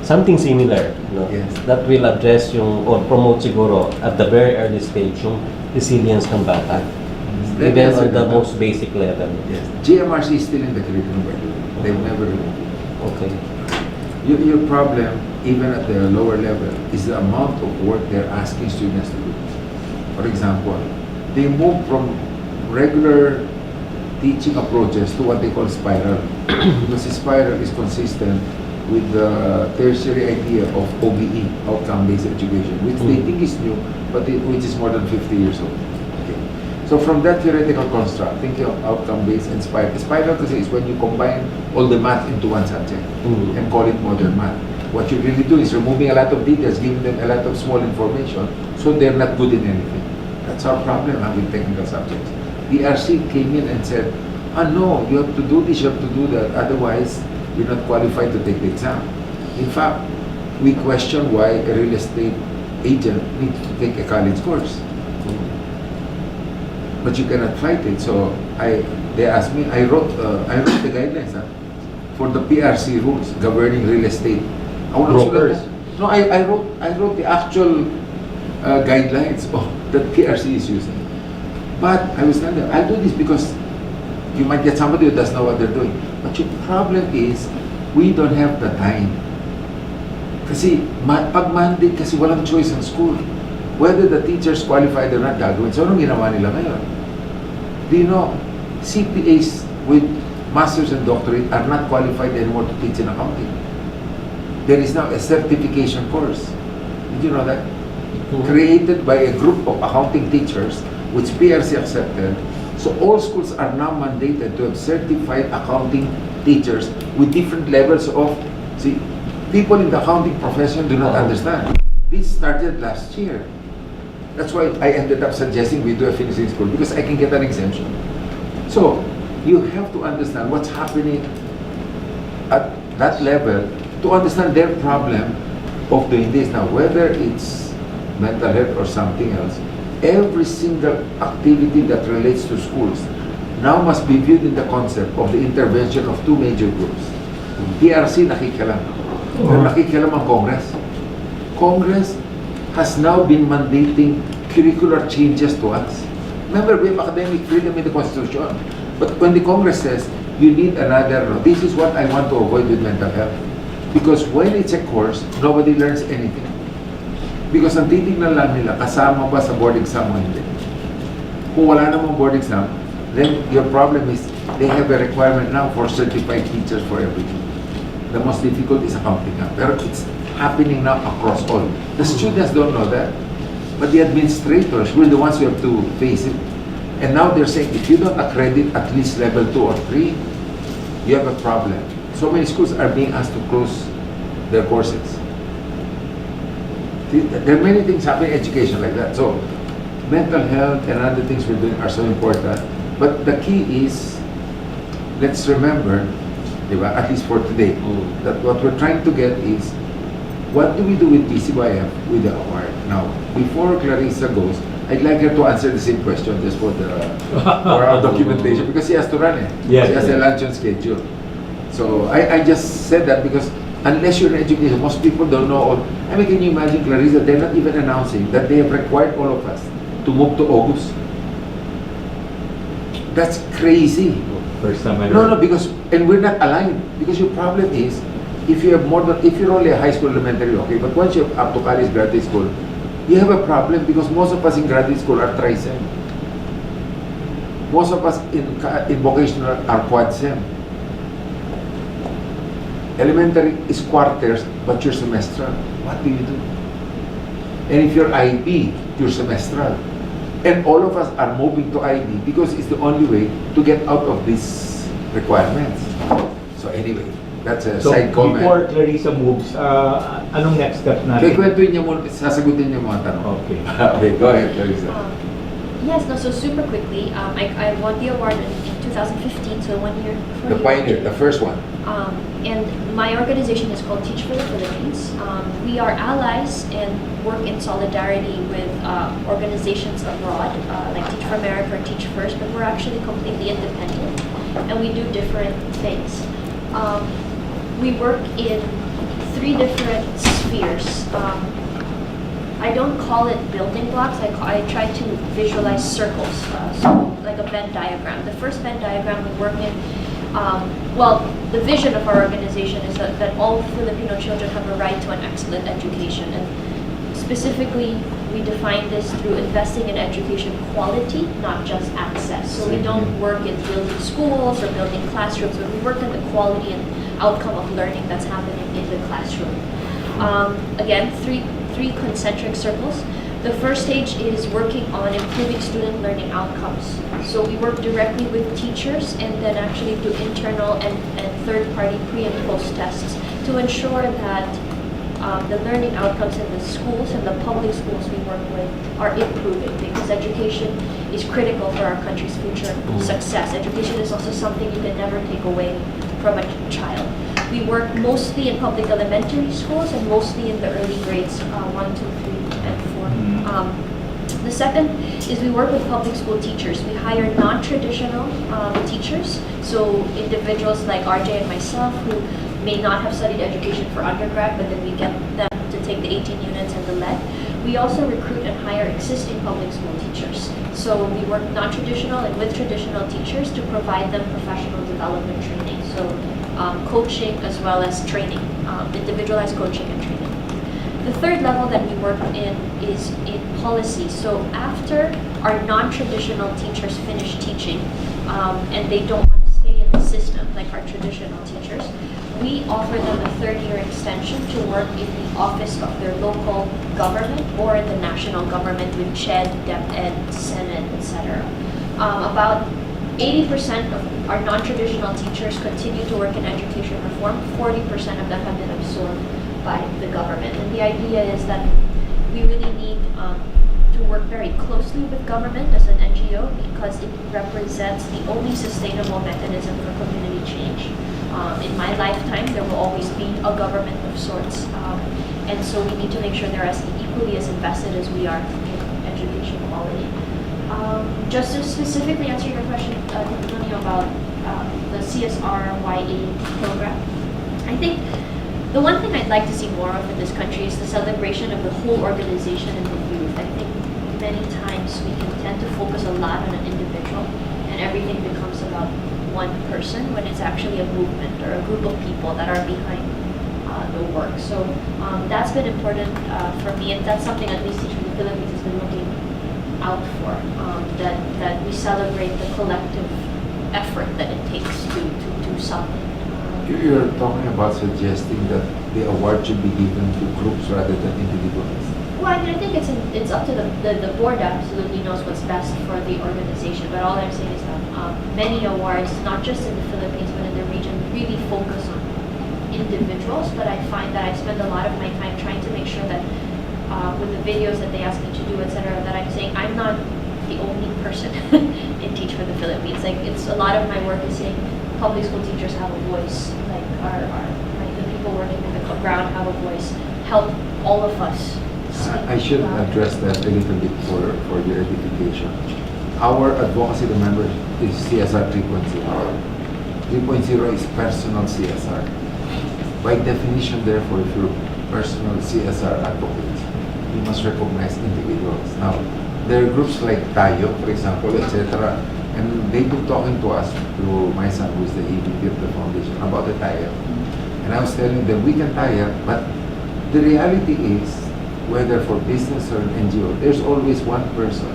something similar, no? Yes. That will address or promote siguro at the very early stage yung resilience ng bata. Let me Even answer on the that. most basic level. Yes. GMRC is still in the curriculum, by the way. They've never removed it. Okay. Your problem, even at the lower level, is the amount of work they're asking students to do. For example, they move from regular teaching approaches to what they call spiral. Because spiral is consistent with the tertiary idea of OBE, outcome-based education, which they think is new, but which is more than 50 years old. Okay. So from that theoretical construct, thinking of outcome-based and spiral. Spiral kasi is when you combine all the math into one subject and call it modern math. What you really do is removing a lot of details, giving them a lot of small information, so they're not good in anything. That's our problem with technical subjects. DRC came in and said, no, you have to do this, you have to do that, otherwise you're not qualified to take the exam. In fact, we question why a real estate agent needs to take a college course. But you cannot fight it. So they asked me, I wrote the guidelines for the PRC rules governing real estate. Brokers. No, I wrote the actual guidelines that PRC is using. But I was telling them, I'll do this because you might get somebody who doesn't know what they're doing. But your problem is, we don't have the time. Kasi pag mandate, kasi walang choice in school. Whether the teachers qualified or not gagawin. So anong ginawa nila ngayon? Do you know, CPAs with masters and doctorate are not qualified anymore to teach in accounting. There is now a certification course. Did you know that? Created by a group of accounting teachers, which PRC accepted. So all schools are now mandated to have certified accounting teachers with different levels of, see, people in the accounting profession do not understand. This started last year. That's why I ended up suggesting we do a finishing school, because I can get an exemption. So you have to understand what's happening at that level to understand their problem of doing this. Now, whether it's mental health or something else, every single activity that relates to schools now must be viewed in the concept of the intervention of two major groups. PRC nakikialam. Pero nakikialam ang Congress. Congress has now been mandating curricular changes to us. Remember, we have academic freedom in the Constitution. But when the Congress says, you need another, this is what I want to avoid with mental health. Because when it's a course, nobody learns anything. Because ang titignan lang nila, kasama ba sa board exam o hindi. Kung wala namang board exam, then your problem is, they have a requirement now for certified teachers for everything. The most difficult is accounting. Pero it's happening now across all. The students don't know that. But the administrators, we're the ones who have to face it. And now they're saying, if you don't accredit at least level 2 or 3, you have a problem. So many schools are being asked to close their courses. There are many things happening in education like that. So mental health and other things we're doing are so important. But the key is, let's remember, at least for today, that what we're trying to get is, what do we do with PCYF with the award? Now, before Clarissa goes, I'd like her to answer the same question just for our documentation, because she has to run it. Yes, she has a luncheon schedule. So I just said that because unless you're in education, most people don't know all. I mean, can you imagine, Clarissa, they're not even announcing that they have required all of us to move to August. That's crazy. First time I No, because, and we're not aligned, because your problem is, if you have more than, if you're only a high school elementary, okay, but once you're up to college, graduate school, you have a problem because most of us in graduate school are tri-sem. Most of us in vocational are quad-sem. Elementary is quarters, but you're semestral. What do you do? And if you're IB, you're semestral. And all of us are moving to IB because it's the only way to get out of these requirements. So anyway, that's a side comment. Before Clarissa moves, anong next step natin? Kwentuhin niya muna, sasagutin niya mga tanong. Okay. Okay, go ahead, Clarissa. Yes, no, so super quickly, I won the award in 2015, so 1 year before The pioneer, the first one. And my organization is called Teach for the Philippines. We are allies and work in solidarity with organizations abroad, like Teach for America or Teach First, but we're actually completely independent and we do different things. We work in 3 different spheres. I don't call it building blocks, I try to visualize circles, so like a Venn diagram. The first Venn diagram we work in, well, the vision of our organization is that all Filipino children have a right to an excellent education. And specifically, we define this through investing in education quality, not just access. So we don't work in building schools or building classrooms, but we work on the quality and outcome of learning that's happening in the classroom. Again, three concentric circles. The first stage is working on improving student learning outcomes. So we work directly with teachers and then actually do internal and third-party pre- and post-tests to ensure that the learning outcomes in the schools and the public schools we work with are improving, because education is critical for our country's future success. Education is also something you can never take away from a child. We work mostly in public elementary schools and mostly in the early grades, 1, 2, 3, and 4. The second is we work with public school teachers. We hire non-traditional teachers, so individuals like RJ and myself who may not have studied education for undergrad, but then we get them to take the 18 units and the lead. We also recruit and hire existing public school teachers. So we work non-traditional and with traditional teachers to provide them professional development training. So coaching as well as training, individualized coaching and training. The third level that we work in is in policy. So after our non-traditional teachers finish teaching and they don't want to stay in the system like our traditional teachers, we offer them a third-year extension to work in the office of their local government or in the national government with CHED, DepEd, Senate, etc. About 80% of our non-traditional teachers continue to work in education reform. 40% of them have been absorbed by the government. And the idea is that we really need to work very closely with government as an NGO because it represents the only sustainable mechanism for community change. In my lifetime, there will always be a government of sorts. And so we need to make sure they're as equally as invested as we are in education quality. Just to specifically answer your question, Antonio, about the CSR-YA program, I think the one thing I'd like to see more of in this country is the celebration of the whole organization and the youth. I think many times we can tend to focus a lot on an individual and everything becomes about one person when it's actually a movement or a group of people that are behind the work. So that's been important for me, and that's something at least Teach for the Philippines has been looking out for, that we celebrate the collective effort that it takes to do something. You're talking about suggesting that the award should be given to groups rather than individuals. Well, I mean, I think it's up to the board absolutely knows what's best for the organization. But all I'm saying is that many awards, not just in the Philippines but in the region, really focus on individuals. But I find that I spend a lot of my time trying to make sure that with the videos that they ask me to do, etc., that I'm saying I'm not the only person in Teach for the Philippines. Like it's a lot of my work is saying public school teachers have a voice, like the people working in the ground have a voice. Help all of us. I should address that a little bit for your edification. Our advocacy to members is CSR 3.0. 3.0 is personal CSR. By definition, therefore, if you're personal CSR advocates, you must recognize individuals. Now, there are groups like Tayo, for example, etc., and they've been talking to us, through my son, who is the EVP of the foundation, about the tie-up. And I was telling them, we can tie up, but the reality is, whether for business or an NGO, there's always one person,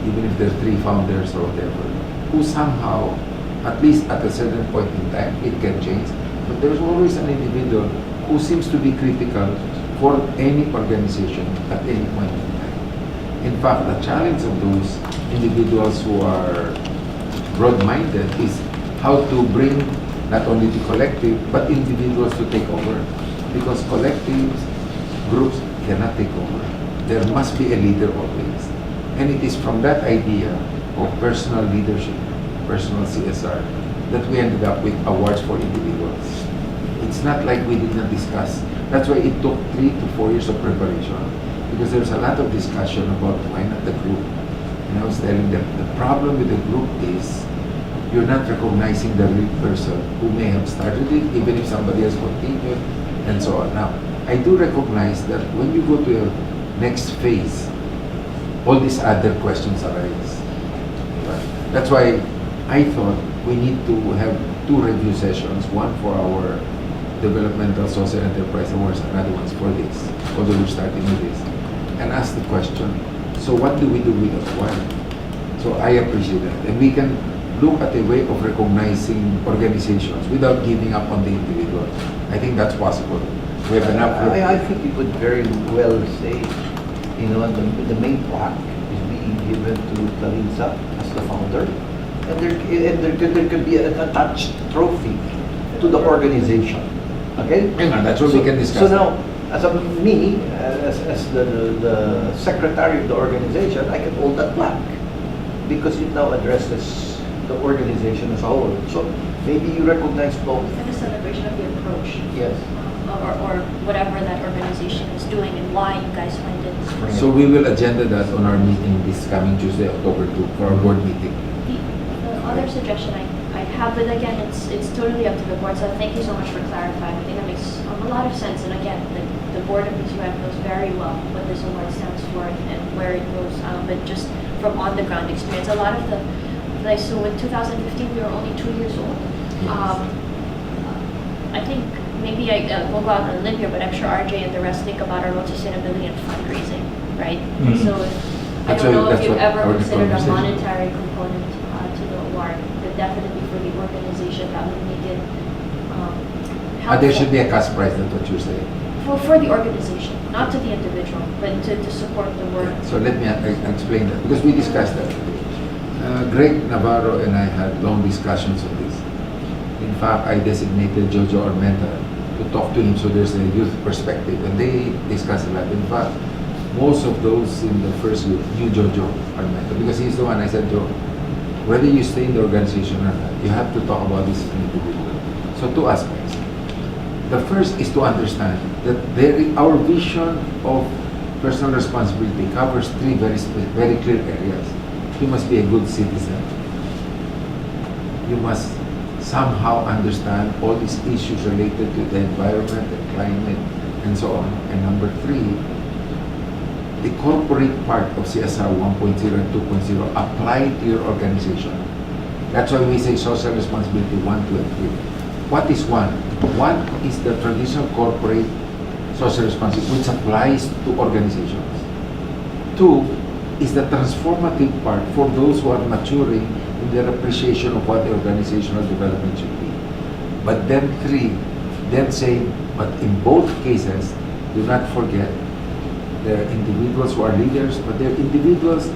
even if there are 3 founders or whatever, who somehow, at least at a certain point in time, it can change, but there's always an individual who seems to be critical for any organization at any point in time. In fact, the challenge of those individuals who are broad-minded is how to bring not only the collective but individuals to take over, because collectives, groups cannot take over. There must be a leader always, and it is from that idea of personal leadership, personal CSR, that we ended up with awards for individuals. It's not like we did not discuss. That's why it took 3 to 4 years of preparation, because there's a lot of discussion about why not the group. And I was telling them, the problem with the group is you're not recognizing the real person who may have started it, even if somebody has continued, and so on. Now, I do recognize that when you go to your next phase, all these other questions arise. That's why I thought we need to have 2 review sessions, one for our developmental social enterprise awards, another one's for this, although we're starting with this, and ask the question, so what do we do with the award? So I appreciate that. And we can look at a way of recognizing organizations without giving up on the individuals. I think that's possible. We have enough. I think you could very well say, the main plaque is being given to Clarissa as the founder, and there could be an attached trophy to the organization. Okay? That's what we can discuss. So now, as the secretary of the organization, I can hold that plaque because it now addresses the organization as a whole. So maybe you recognize both. And a celebration of the approach. Yes. Or whatever that organization is doing and why you guys find it. So we will agenda that on our meeting this coming Tuesday, October 2, for our board meeting. The other suggestion I have, but again, it's totally up to the board, so thank you so much for clarifying. I think that makes a lot of sense, and again, the board of PCUF knows very well what this award stands for and where it goes, but just from on-the-ground experience, a lot of so in 2015, we were only 2 years old. I think maybe I won't go out on a limb here, but I'm sure RJ and the rest think about our own sustainability and fundraising, right? So I don't know if you've ever considered a monetary component to the award, but definitely for the organization that would make it helpful. There should be a cash prize, that's what you're saying. For the organization, not to the individual, but to support the work. So let me explain that, because we discussed that today. Greg Navarro and I had long discussions on this. In fact, I designated Jojo Armenta to talk to him so there's a youth perspective, and they discussed a lot. In fact, most of those in the first group knew Jojo Armenta because he's the one. I said, Joe, whether you stay in the organization or not, you have to talk about this individual. So two aspects. The first is to understand that our vision of personal responsibility covers three very clear areas. You must be a good citizen. You must somehow understand all these issues related to the environment and climate and so on. And number three, the corporate part of CSR 1.0 and 2.0 apply to your organization. That's why we say social responsibility 1, 2, and 3. What is 1? 1 is the traditional corporate social responsibility, which applies to organizations. 2 is the transformative part for those who are maturing in their appreciation of what the organizational development should be. But then 3, then say, but in both cases, do not forget there are individuals who are leaders, but there are individuals,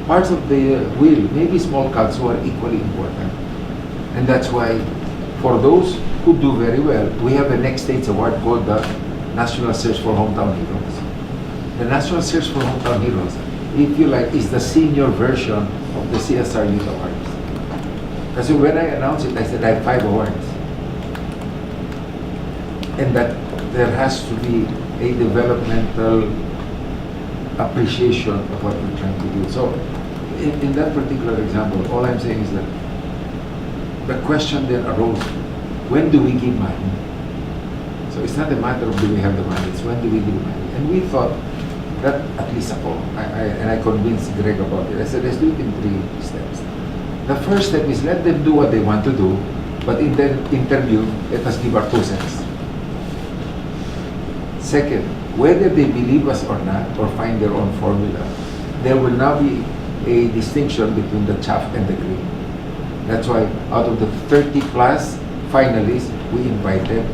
parts of the wheel, maybe small cuts who are equally important. And that's why for those who do very well, we have a next stage award called the National Search for Hometown Heroes. The National Search for Hometown Heroes, if you like, is the senior version of the CSR Youth Awards. Because when I announced it, I said I have 5 awards. And that there has to be a developmental appreciation of what we're trying to do. So in that particular example, all I'm saying is that the question then arose, when do we give money? So it's not a matter of do we have the money, it's when do we give money. And we thought that, at least I convinced Greg about it. I said, let's do it in 3 steps. The first step is let them do what they want to do, but in the interview, let us give our 2 cents. Second, whether they believe us or not, or find their own formula, there will now be a distinction between the chaff and the grain. That's why out of the 30 plus finalists, we invited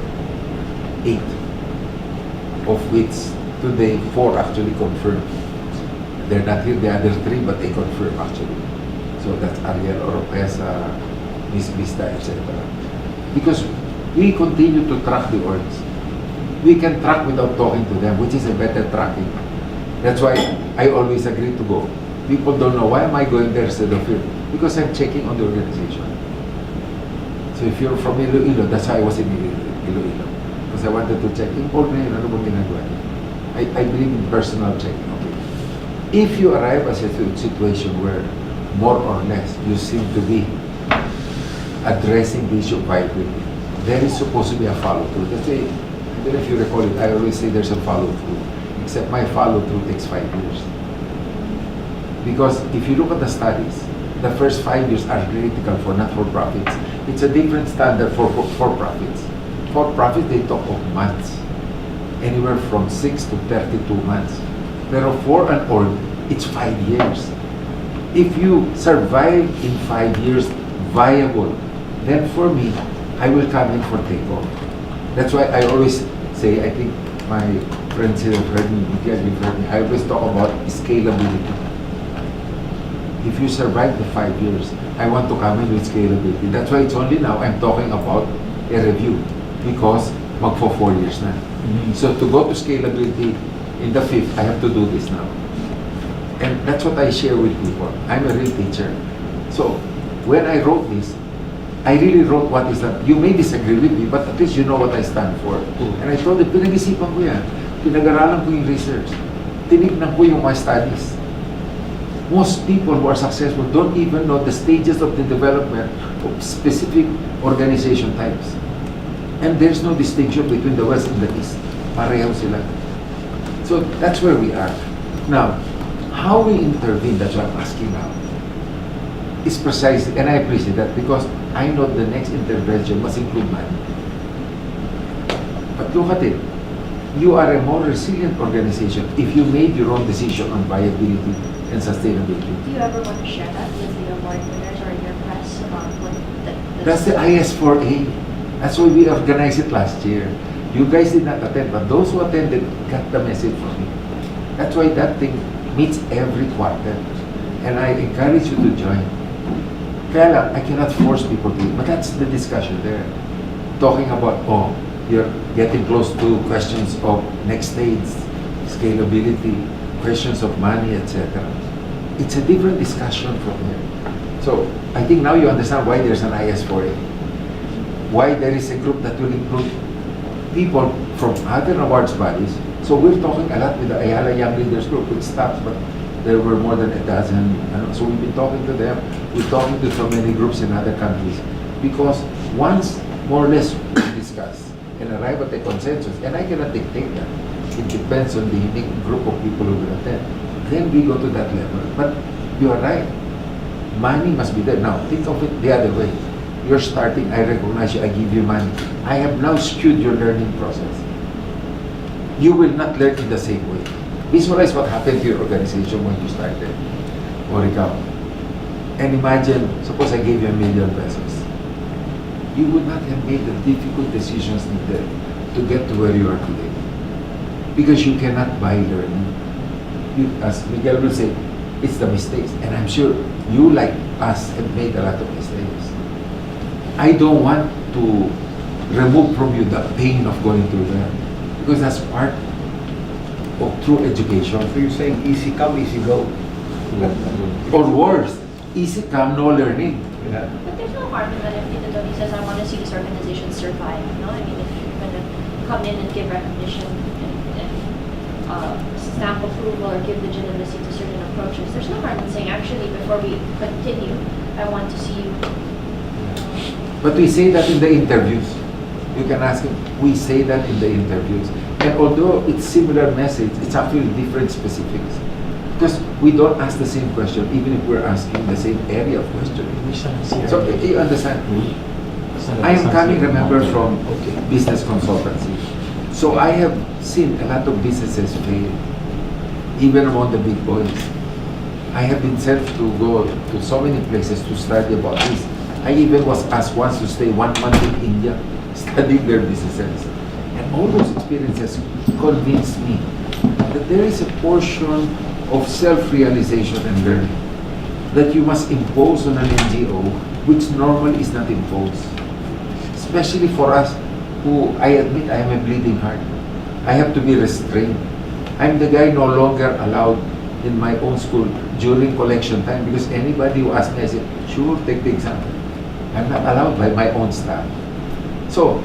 8, of which today 4 actually confirmed. They're not here, the other 3, but they confirmed actually. So that's Ariel Oropesa, Miss Vista, etc. Because we continue to track the orgs. We can track without talking to them, which is a better tracking. That's why I always agree to go. People don't know, why am I going there instead of here? Because I'm checking on the organization. So if you're from Iloilo, that's why I was in Iloilo. Because I wanted to check, I believe in personal checking. Okay. If you arrive at a situation where more or less you seem to be addressing the issue vibrantly, there is supposed to be a follow-through. Let's say, I don't know if you recall it, I always say there's a follow-through, except my follow-through takes 5 years. Because if you look at the studies, the first 5 years are critical for not-for-profits. It's a different standard for for-profits. For-profits, they talk of months, anywhere from 6 to 32 months. Pero for an org, it's 5 years. If you survive in 5 years viable, then for me, I will come in for takeoff. That's why I always say, I think my friends here have heard me, you've heard me, I always talk about scalability. If you survive the 5 years, I want to come in with scalability. That's why it's only now I'm talking about a review, because magfo 4 years na. So to go to scalability in the 5th, I have to do this now. And that's what I share with people. I'm a real teacher. So when I wrote this, I really wrote what is that. You may disagree with me, but at least you know what I stand for. And I told them, pinag-isipan ko yan. Pinag-aralan ko yung research. Tinignan ko yung my studies. Most people who are successful don't even know the stages of the development of specific organization types. And there's no distinction between the West and the East. Pareho sila. So that's where we are. Now, how we intervene, that's what I'm asking now, is precisely, and I appreciate that because I know the next intervention must include money. But look at it. You are a more resilient organization if you made your own decision on viability and sustainability. Do you ever want to share that with the award winners or your press about what That's the IS4A. That's why we organized it last year. You guys did not attend, but those who attended got the message from me. That's why that thing meets every quarter. And I encourage you to join. Kaya lang, I cannot force people to, but that's the discussion there. Talking about, oh, you're getting close to questions of next stage, scalability, questions of money, etc. It's a different discussion from here. So, I think now you understand why there's an IS4A. Why there is a group that will include people from other awards bodies. So we're talking a lot with the Ayala Young Leaders Group, which stops, but there were more than a dozen. So we've been talking to them. We're talking to so many groups in other countries. Because once, more or less, we discuss and arrive at a consensus, and I cannot dictate that. It depends on the unique group of people who will attend. Then we go to that level. But you are right. Money must be there. Now, think of it the other way. You're starting, I recognize you, I give you money. I have now skewed your learning process. You will not learn in the same way. Visualize what happened to your organization when you started. Or ikaw. And imagine, suppose I gave you ₱1,000,000. You would not have made the difficult decisions needed to get to where you are today. Because you cannot buy learning. You, as Miguel will say, it's the mistakes. And I'm sure you, like us, have made a lot of mistakes. I don't want to remove from you the pain of going through that. Because that's part of true education. So you're saying easy come, easy go. Or worse, easy come, no learning. Yeah. But there's no harm in that if Deloitte says, I want to see this organization survive. You know, I mean, if you're going to come in and give recognition and stamp approval or give legitimacy to certain approaches, there's no harm in saying, actually, before we continue, I want to see you. But we say that in the interviews. You can ask him, we say that in the interviews. And although it's similar message, it's actually different specifics. Because we don't ask the same question, even if we're asking the same area of questioning. So you understand? I am coming, remember, from business consultancy. So I have seen a lot of businesses fail, even among the big boys. I have been sent to go to so many places to study about this. I even was asked once to stay 1 month in India, studying their businesses. And all those experiences convinced me that there is a portion of self-realization and learning that you must impose on an NGO, which normally is not imposed. Especially for us, who I admit I am a bleeding heart. I have to be restrained. I'm the guy no longer allowed in my own school during collection time because anybody who asks me, I say, sure, take the exam. I'm not allowed by my own staff. So,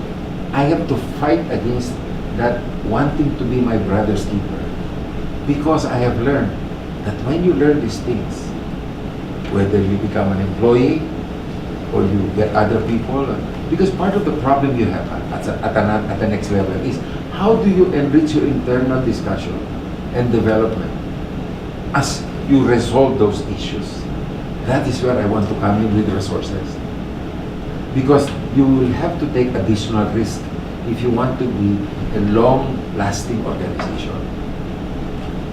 I have to fight against that wanting to be my brother's keeper. Because I have learned that when you learn these things, whether you become an employee or you get other people, because part of the problem you have at the next level is how do you enrich your internal discussion and development as you resolve those issues. That is where I want to come in with resources. Because you will have to take additional risk if you want to be a long-lasting organization.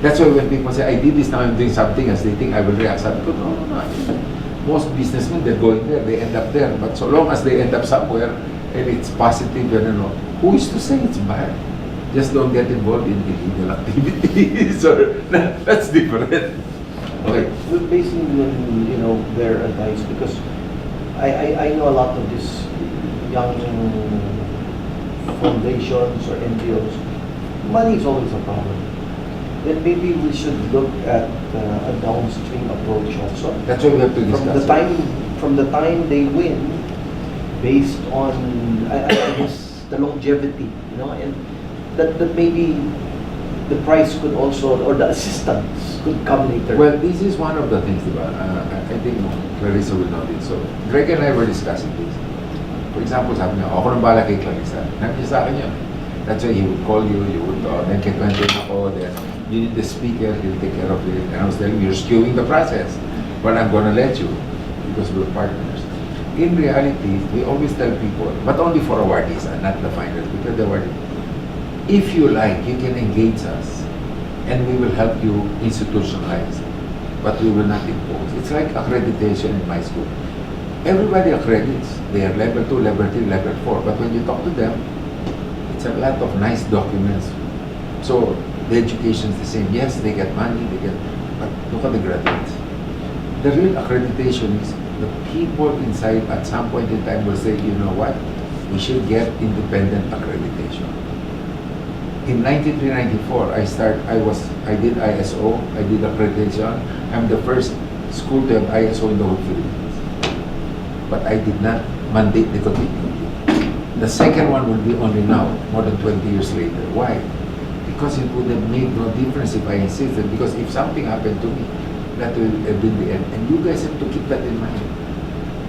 That's why when people say, I did this, now I'm doing something else, they think I will react. I go, no. most businessmen, they're going there, they end up there. But so long as they end up somewhere and it's positive, who is to say it's bad? Just don't get involved in illegal activities or that's different. Okay. We're basing on, their advice because I know a lot of these young foundations or NGOs. Money is always a problem. Then maybe we should look at a downstream approach also. That's what we have to discuss. From the time they win, based on I guess the longevity, and that maybe the price could also, or the assistance could come later. Well, this is one of the things, diba? I think Clarissa will know this. So, Greg and I were discussing this. For example, sabi niya, ako nang bala kay Clarissa. Nabi niya sa akin yun. That's why he would call you, then kikwento ako, then you need the speaker, he'll take care of it. And I was telling you, you're skewing the process. But I'm gonna let you, because we're partners. In reality, we always tell people, but only for awardees and not the finalists, because the awardees, if you like, you can engage us and we will help you institutionalize, but we will not impose. It's like accreditation in my school. Everybody accredits. They are level 2, level 3, level 4, but when you talk to them, it's a lot of nice documents. So the education is the same. Yes, they get money, but look at the graduates. The real accreditation is the people inside at some point in time will say, you know what, we should get independent accreditation. In 93-94, I did ISO, I did accreditation. I'm the first school to have ISO in the whole Philippines. But I did not mandate the committee. The second one will be only now, more than 20 years later. Why? Because it would have made no difference if I insisted. Because if something happened to me, that will have been the end. And you guys have to keep that in mind.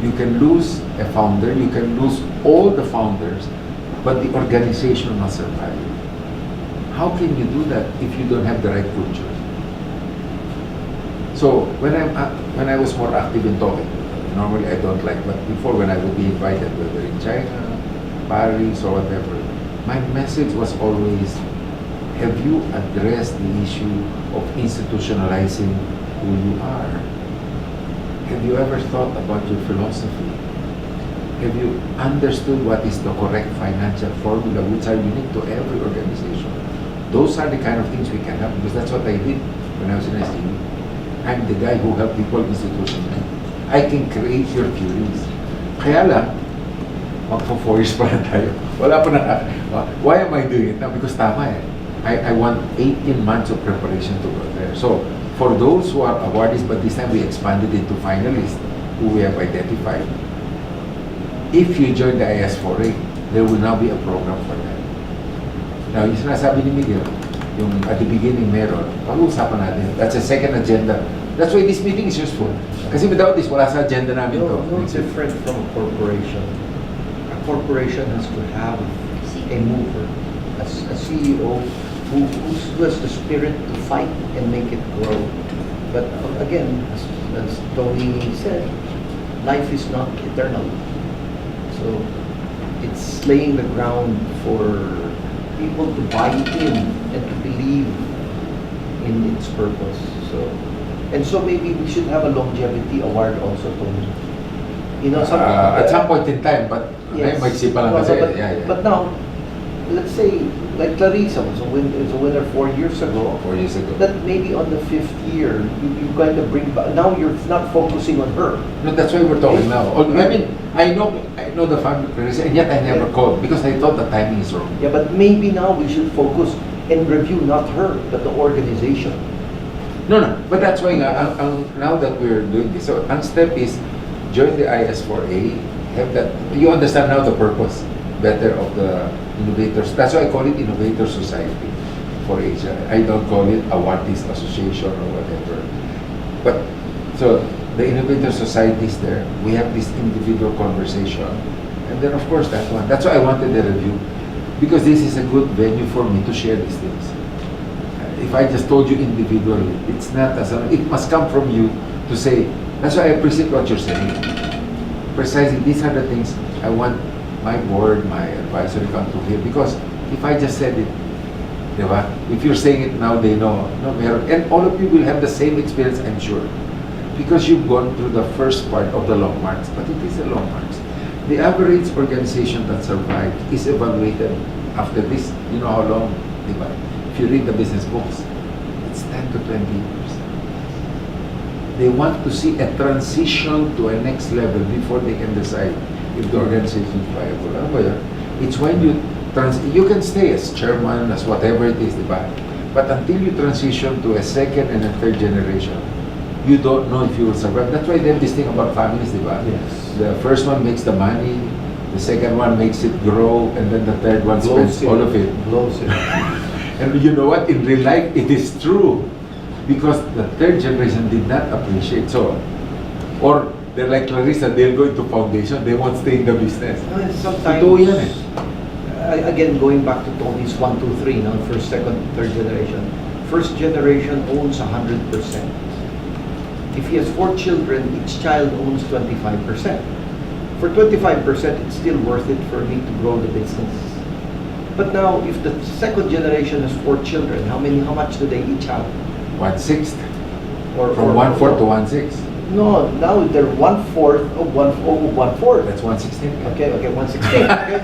You can lose a founder, you can lose all the founders, but the organization must survive. How can you do that if you don't have the right culture? So when I was more active in talking, normally I don't like, but before when I would be invited, whether in China, Paris or whatever, my message was always, have you addressed the issue of institutionalizing who you are? Have you ever thought about your philosophy? Have you understood what is the correct financial formula which are unique to every organization? Those are the kind of things we can help, because that's what I did when I was in STV. I'm the guy who helped people institutionally. I can create your theories. Kaya lang, magpo 4 years pa na tayo. Wala pa na. Why am I doing it now? Because tama eh. I want 18 months of preparation to go there. So, for those who are awardees, but this time we expanded it to finalists who we have identified. If you join the IS4A, there will now be a program for that. Now, yung sinasabi ni Miguel, yung at the beginning meron, pag-uusapan natin. That's a second agenda. That's why this meeting is useful. Kasi without this, wala sa agenda namin to. No different from a corporation. A corporation has to have a mover, a CEO who has the spirit to fight and make it grow. But again, as Tony said, life is not eternal. So it's laying the ground for people to buy in and to believe in its purpose. So maybe we should have a longevity award also, Tony. At some point in time, but yes. maiksi pa lang kasi. But now, let's say, like Clarissa was a winner 4 years ago. 4 years ago. That maybe on the 5th year, you kind of bring back. Now you're not focusing on her. No, that's why we're talking now. I mean, I know the family, and yet I never called because I thought the timing is wrong. Yeah, but maybe now we should focus and review not her, but the organization. No, but that's why now that we're doing this, so ang step is join the IS4A, have that, you understand now the purpose better of the innovators. That's why I call it Innovator Society for Asia. I don't call it Awardees Association or whatever. But, so, the Innovator Society is there. We have this individual conversation. And then, of course, that one. That's why I wanted the review. Because this is a good venue for me to share these things. If I just told you individually, it's not as it must come from you to say, that's why I appreciate what you're saying. Precisely, these are the things I want my board, my advisory council to hear. Because if I just said it, diba? If you're saying it now, they know. No, and all of you will have the same experience, I'm sure. because you've gone through the first part of the long march, but it is a long march. The average organization that survived is evaluated after this, you know how long, diba? If you read the business books, it's 10 to 20 years. They want to see a transition to a next level before they can decide if the organization is viable. Ano ba yan? It's when you can stay as chairman, as whatever it is, diba? But until you transition to a second and a third generation, you don't know if you will survive. That's why they have this thing about families, diba? Yes. The first one makes the money, the second one makes it grow, and then the third one spends all of it. Blows it. And you know what? In real life, it is true. Because the third generation did not appreciate. So, or they're like Clarissa, they'll go into foundation, they won't stay in the business. No, and sometimes, Totoo yan eh. Again, going back to Tony's 1, 2, 3, no? First, second, third generation. First generation owns 100%. If he has 4 children, each child owns 25%. For 25%, it's still worth it for me to grow the business. But now, if the second generation has 4 children, how much do they each have? 1/6. Or From 1/4 to 1/6. No, now they're 1/4 of 1/4. That's 1/16. Okay, 1/16. Okay.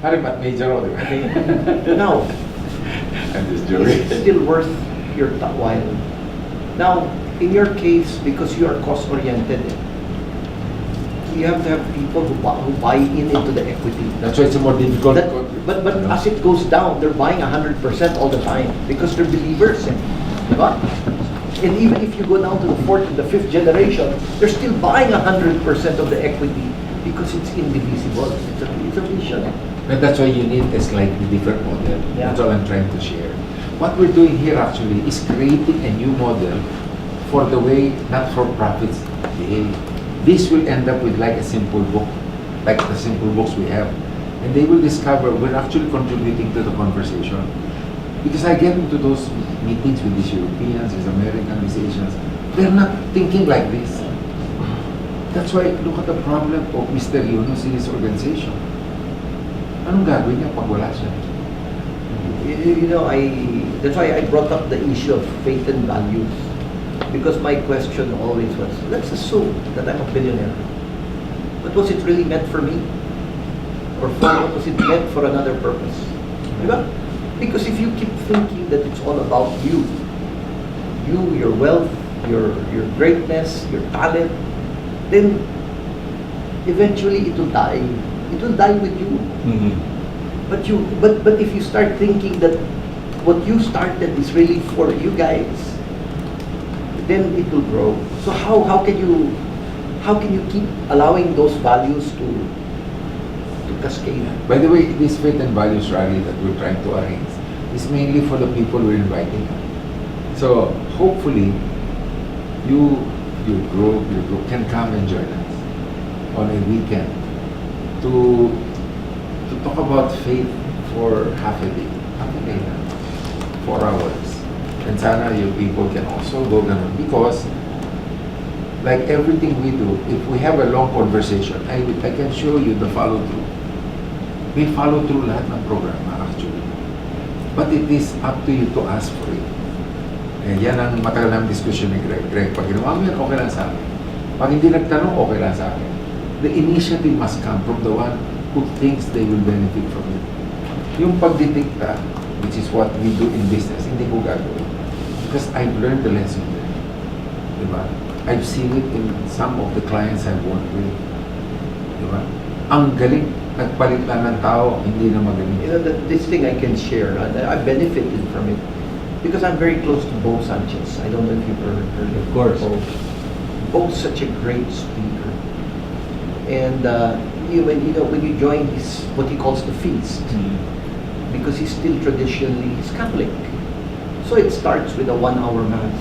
Pare, but major ako, di ba? Okay. Now, I'm just joking. it's still worth your while. Now, in your case, because you are cost-oriented, you have to have people who buy into the equity. That's why it's a more difficult. But you know? as it goes down, they're buying 100% all the time because they're believers. Diba? And even if you go down to the 4th and the 5th generation, they're still buying 100% of the equity because it's indivisible. It's a vision. And that's why you need a slightly different model. Yeah. That's all I'm trying to share. What we're doing here actually is creating a new model for the way not-for-profits behave. This will end up with like a simple book, like the simple books we have. And they will discover we're actually contributing to the conversation. Because I get into those meetings with these Europeans, these Americans, these Asians, they're not thinking like this. That's why, look at the problem of Mr. Yunus in his organization. Anong gagawin niya pag wala siya? You know, that's why I brought up the issue of faith and values. Because my question always was, let's assume that I'm a billionaire. But was it really meant for me? Or was it meant for another purpose? Diba? Because if you keep thinking that it's all about you, your wealth, your greatness, your talent, then eventually it will die. It will die with you. Mhm. But if you start thinking that what you started is really for you guys, then it will grow. So how can you keep allowing those values to cascade? By the way, this faith and values rally that we're trying to arrange is mainly for the people we're inviting. So hopefully, your group can come and join us on a weekend to talk about faith for half a day na, 4 hours. And sana your people can also go ganun because like everything we do, if we have a long conversation, I can show you the follow-through. May follow-through lahat ng programa actually. But it is up to you to ask for it. Eh, yan ang matagal ng discussion ni Greg. Greg, pag ginawa mo yan, okay lang sa akin. Pag hindi nagtanong, okay lang sa akin. The initiative must come from the one who thinks they will benefit from it. Yung pagdidikta, which is what we do in business, hindi ko gagawin. Because I've learned the lesson there. Diba? I've seen it in some of the clients I've worked with. Diba? Ang galing, nagpalit lang ng tao, hindi na magaling. You know, this thing I can share, I benefited from it because I'm very close to Bo Sanchez. I don't know if you've heard of course. Bo. Bo's such a great speaker. And when you join his, what he calls the feast, because he's still traditionally, he's Catholic. So it starts with a 1-hour mass.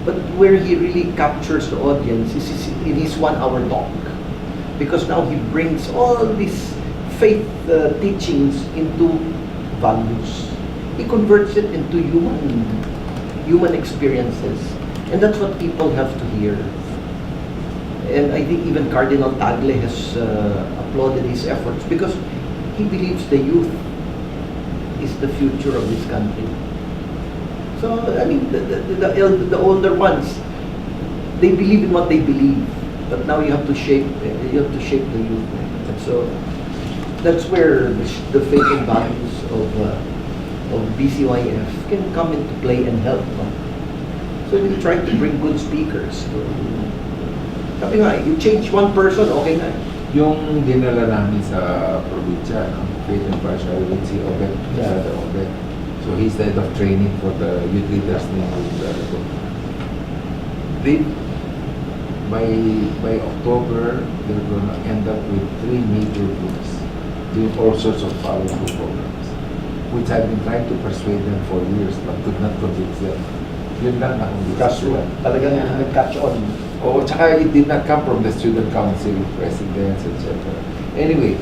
But where he really captures the audience is in his 1-hour talk. Because now he brings all these faith teachings into values. He converts it into human experiences. And that's what people have to hear. And I think even Cardinal Tagle has applauded his efforts because he believes the youth is the future of this country. So, I mean, the older ones, they believe in what they believe, but now you have to shape the youth. And so that's where the faith and values of BCYF can come into play and help. No? So we try to bring good speakers. Sabi nga, you change one person, okay na. Yung dinala namin sa probinsya, no? Faith and Partial with si Obet, Yeah. Brother Obet. So he's the head of training for the youth leaders name they by October they're gonna end up with 3 major books doing all sorts of follow-through programs, which I've been trying to persuade them for years but could not convince them. Yun lang akong Kaso talagang nag-catch on. Oh, tsaka it did not come from the student council, presidents, etc. Anyway,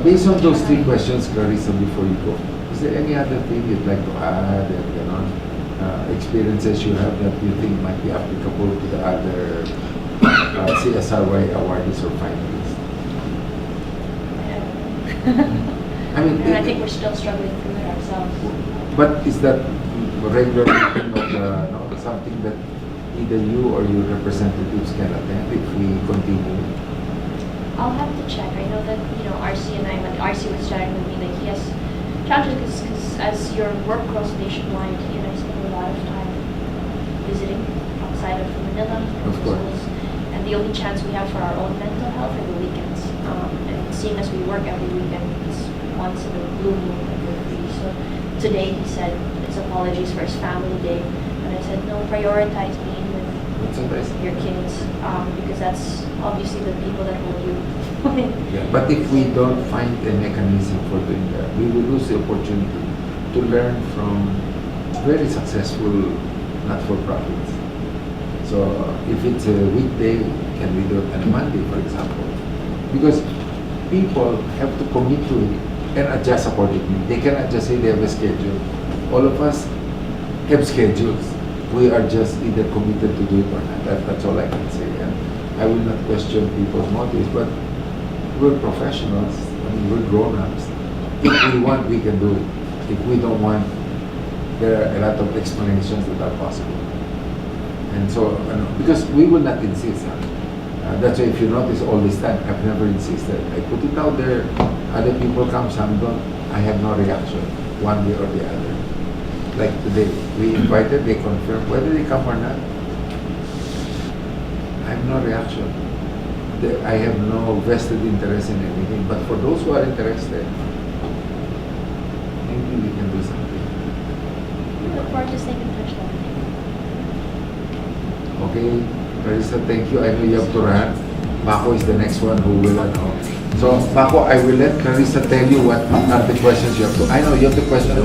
based on those 3 questions, Clarissa, before you go, is there any other thing you'd like to add and, you know, experiences you have that you think might be applicable to the other CSRY awardees or finalists? I mean, And I think we're still struggling through it ourselves. but is that regular meeting of the, no, something that either you or your representatives can attend if we continue? I'll have to check. I know that, RC and RC was chatting with me that he has challenges because as your work goes nationwide, he and I spend a lot of time visiting outside of Manila. Of course. schools. And the only chance we have for our own mental health are the weekends. And seeing as we work every weekend, it's once in a blue moon that we're free. So today he said his apologies for his family day. And I said, no, prioritize being with That's interesting. your kids because that's obviously the people that hold you. Yeah, but if we don't find a mechanism for doing that, we will lose the opportunity to learn from very successful not-for-profits. So if it's a weekday, can we do it on a Monday, for example? Because people have to commit to it and adjust accordingly. They cannot just say they have a schedule. All of us have schedules. We are just either committed to do it or not. That's all I can say. And I will not question people's motives, but we're professionals. I mean, we're grown-ups. If we want, we can do it. If we don't want, there are a lot of explanations that are possible. And so, because we will not insist. That's why if you notice all this time, I've never insisted. I put it out there, other people come, some don't. I have no reaction, one way or the other. Like today, we invited, they confirmed, whether they come or not, I have no reaction. I have no vested interest in anything, but for those who are interested, maybe we can do something. We look forward to staying in touch though. Okay, Carissa, thank you. I know you have to run. Mako is the next one who will know. So, Mako, I will let Carissa tell you what are the questions you have to. I know you have the question.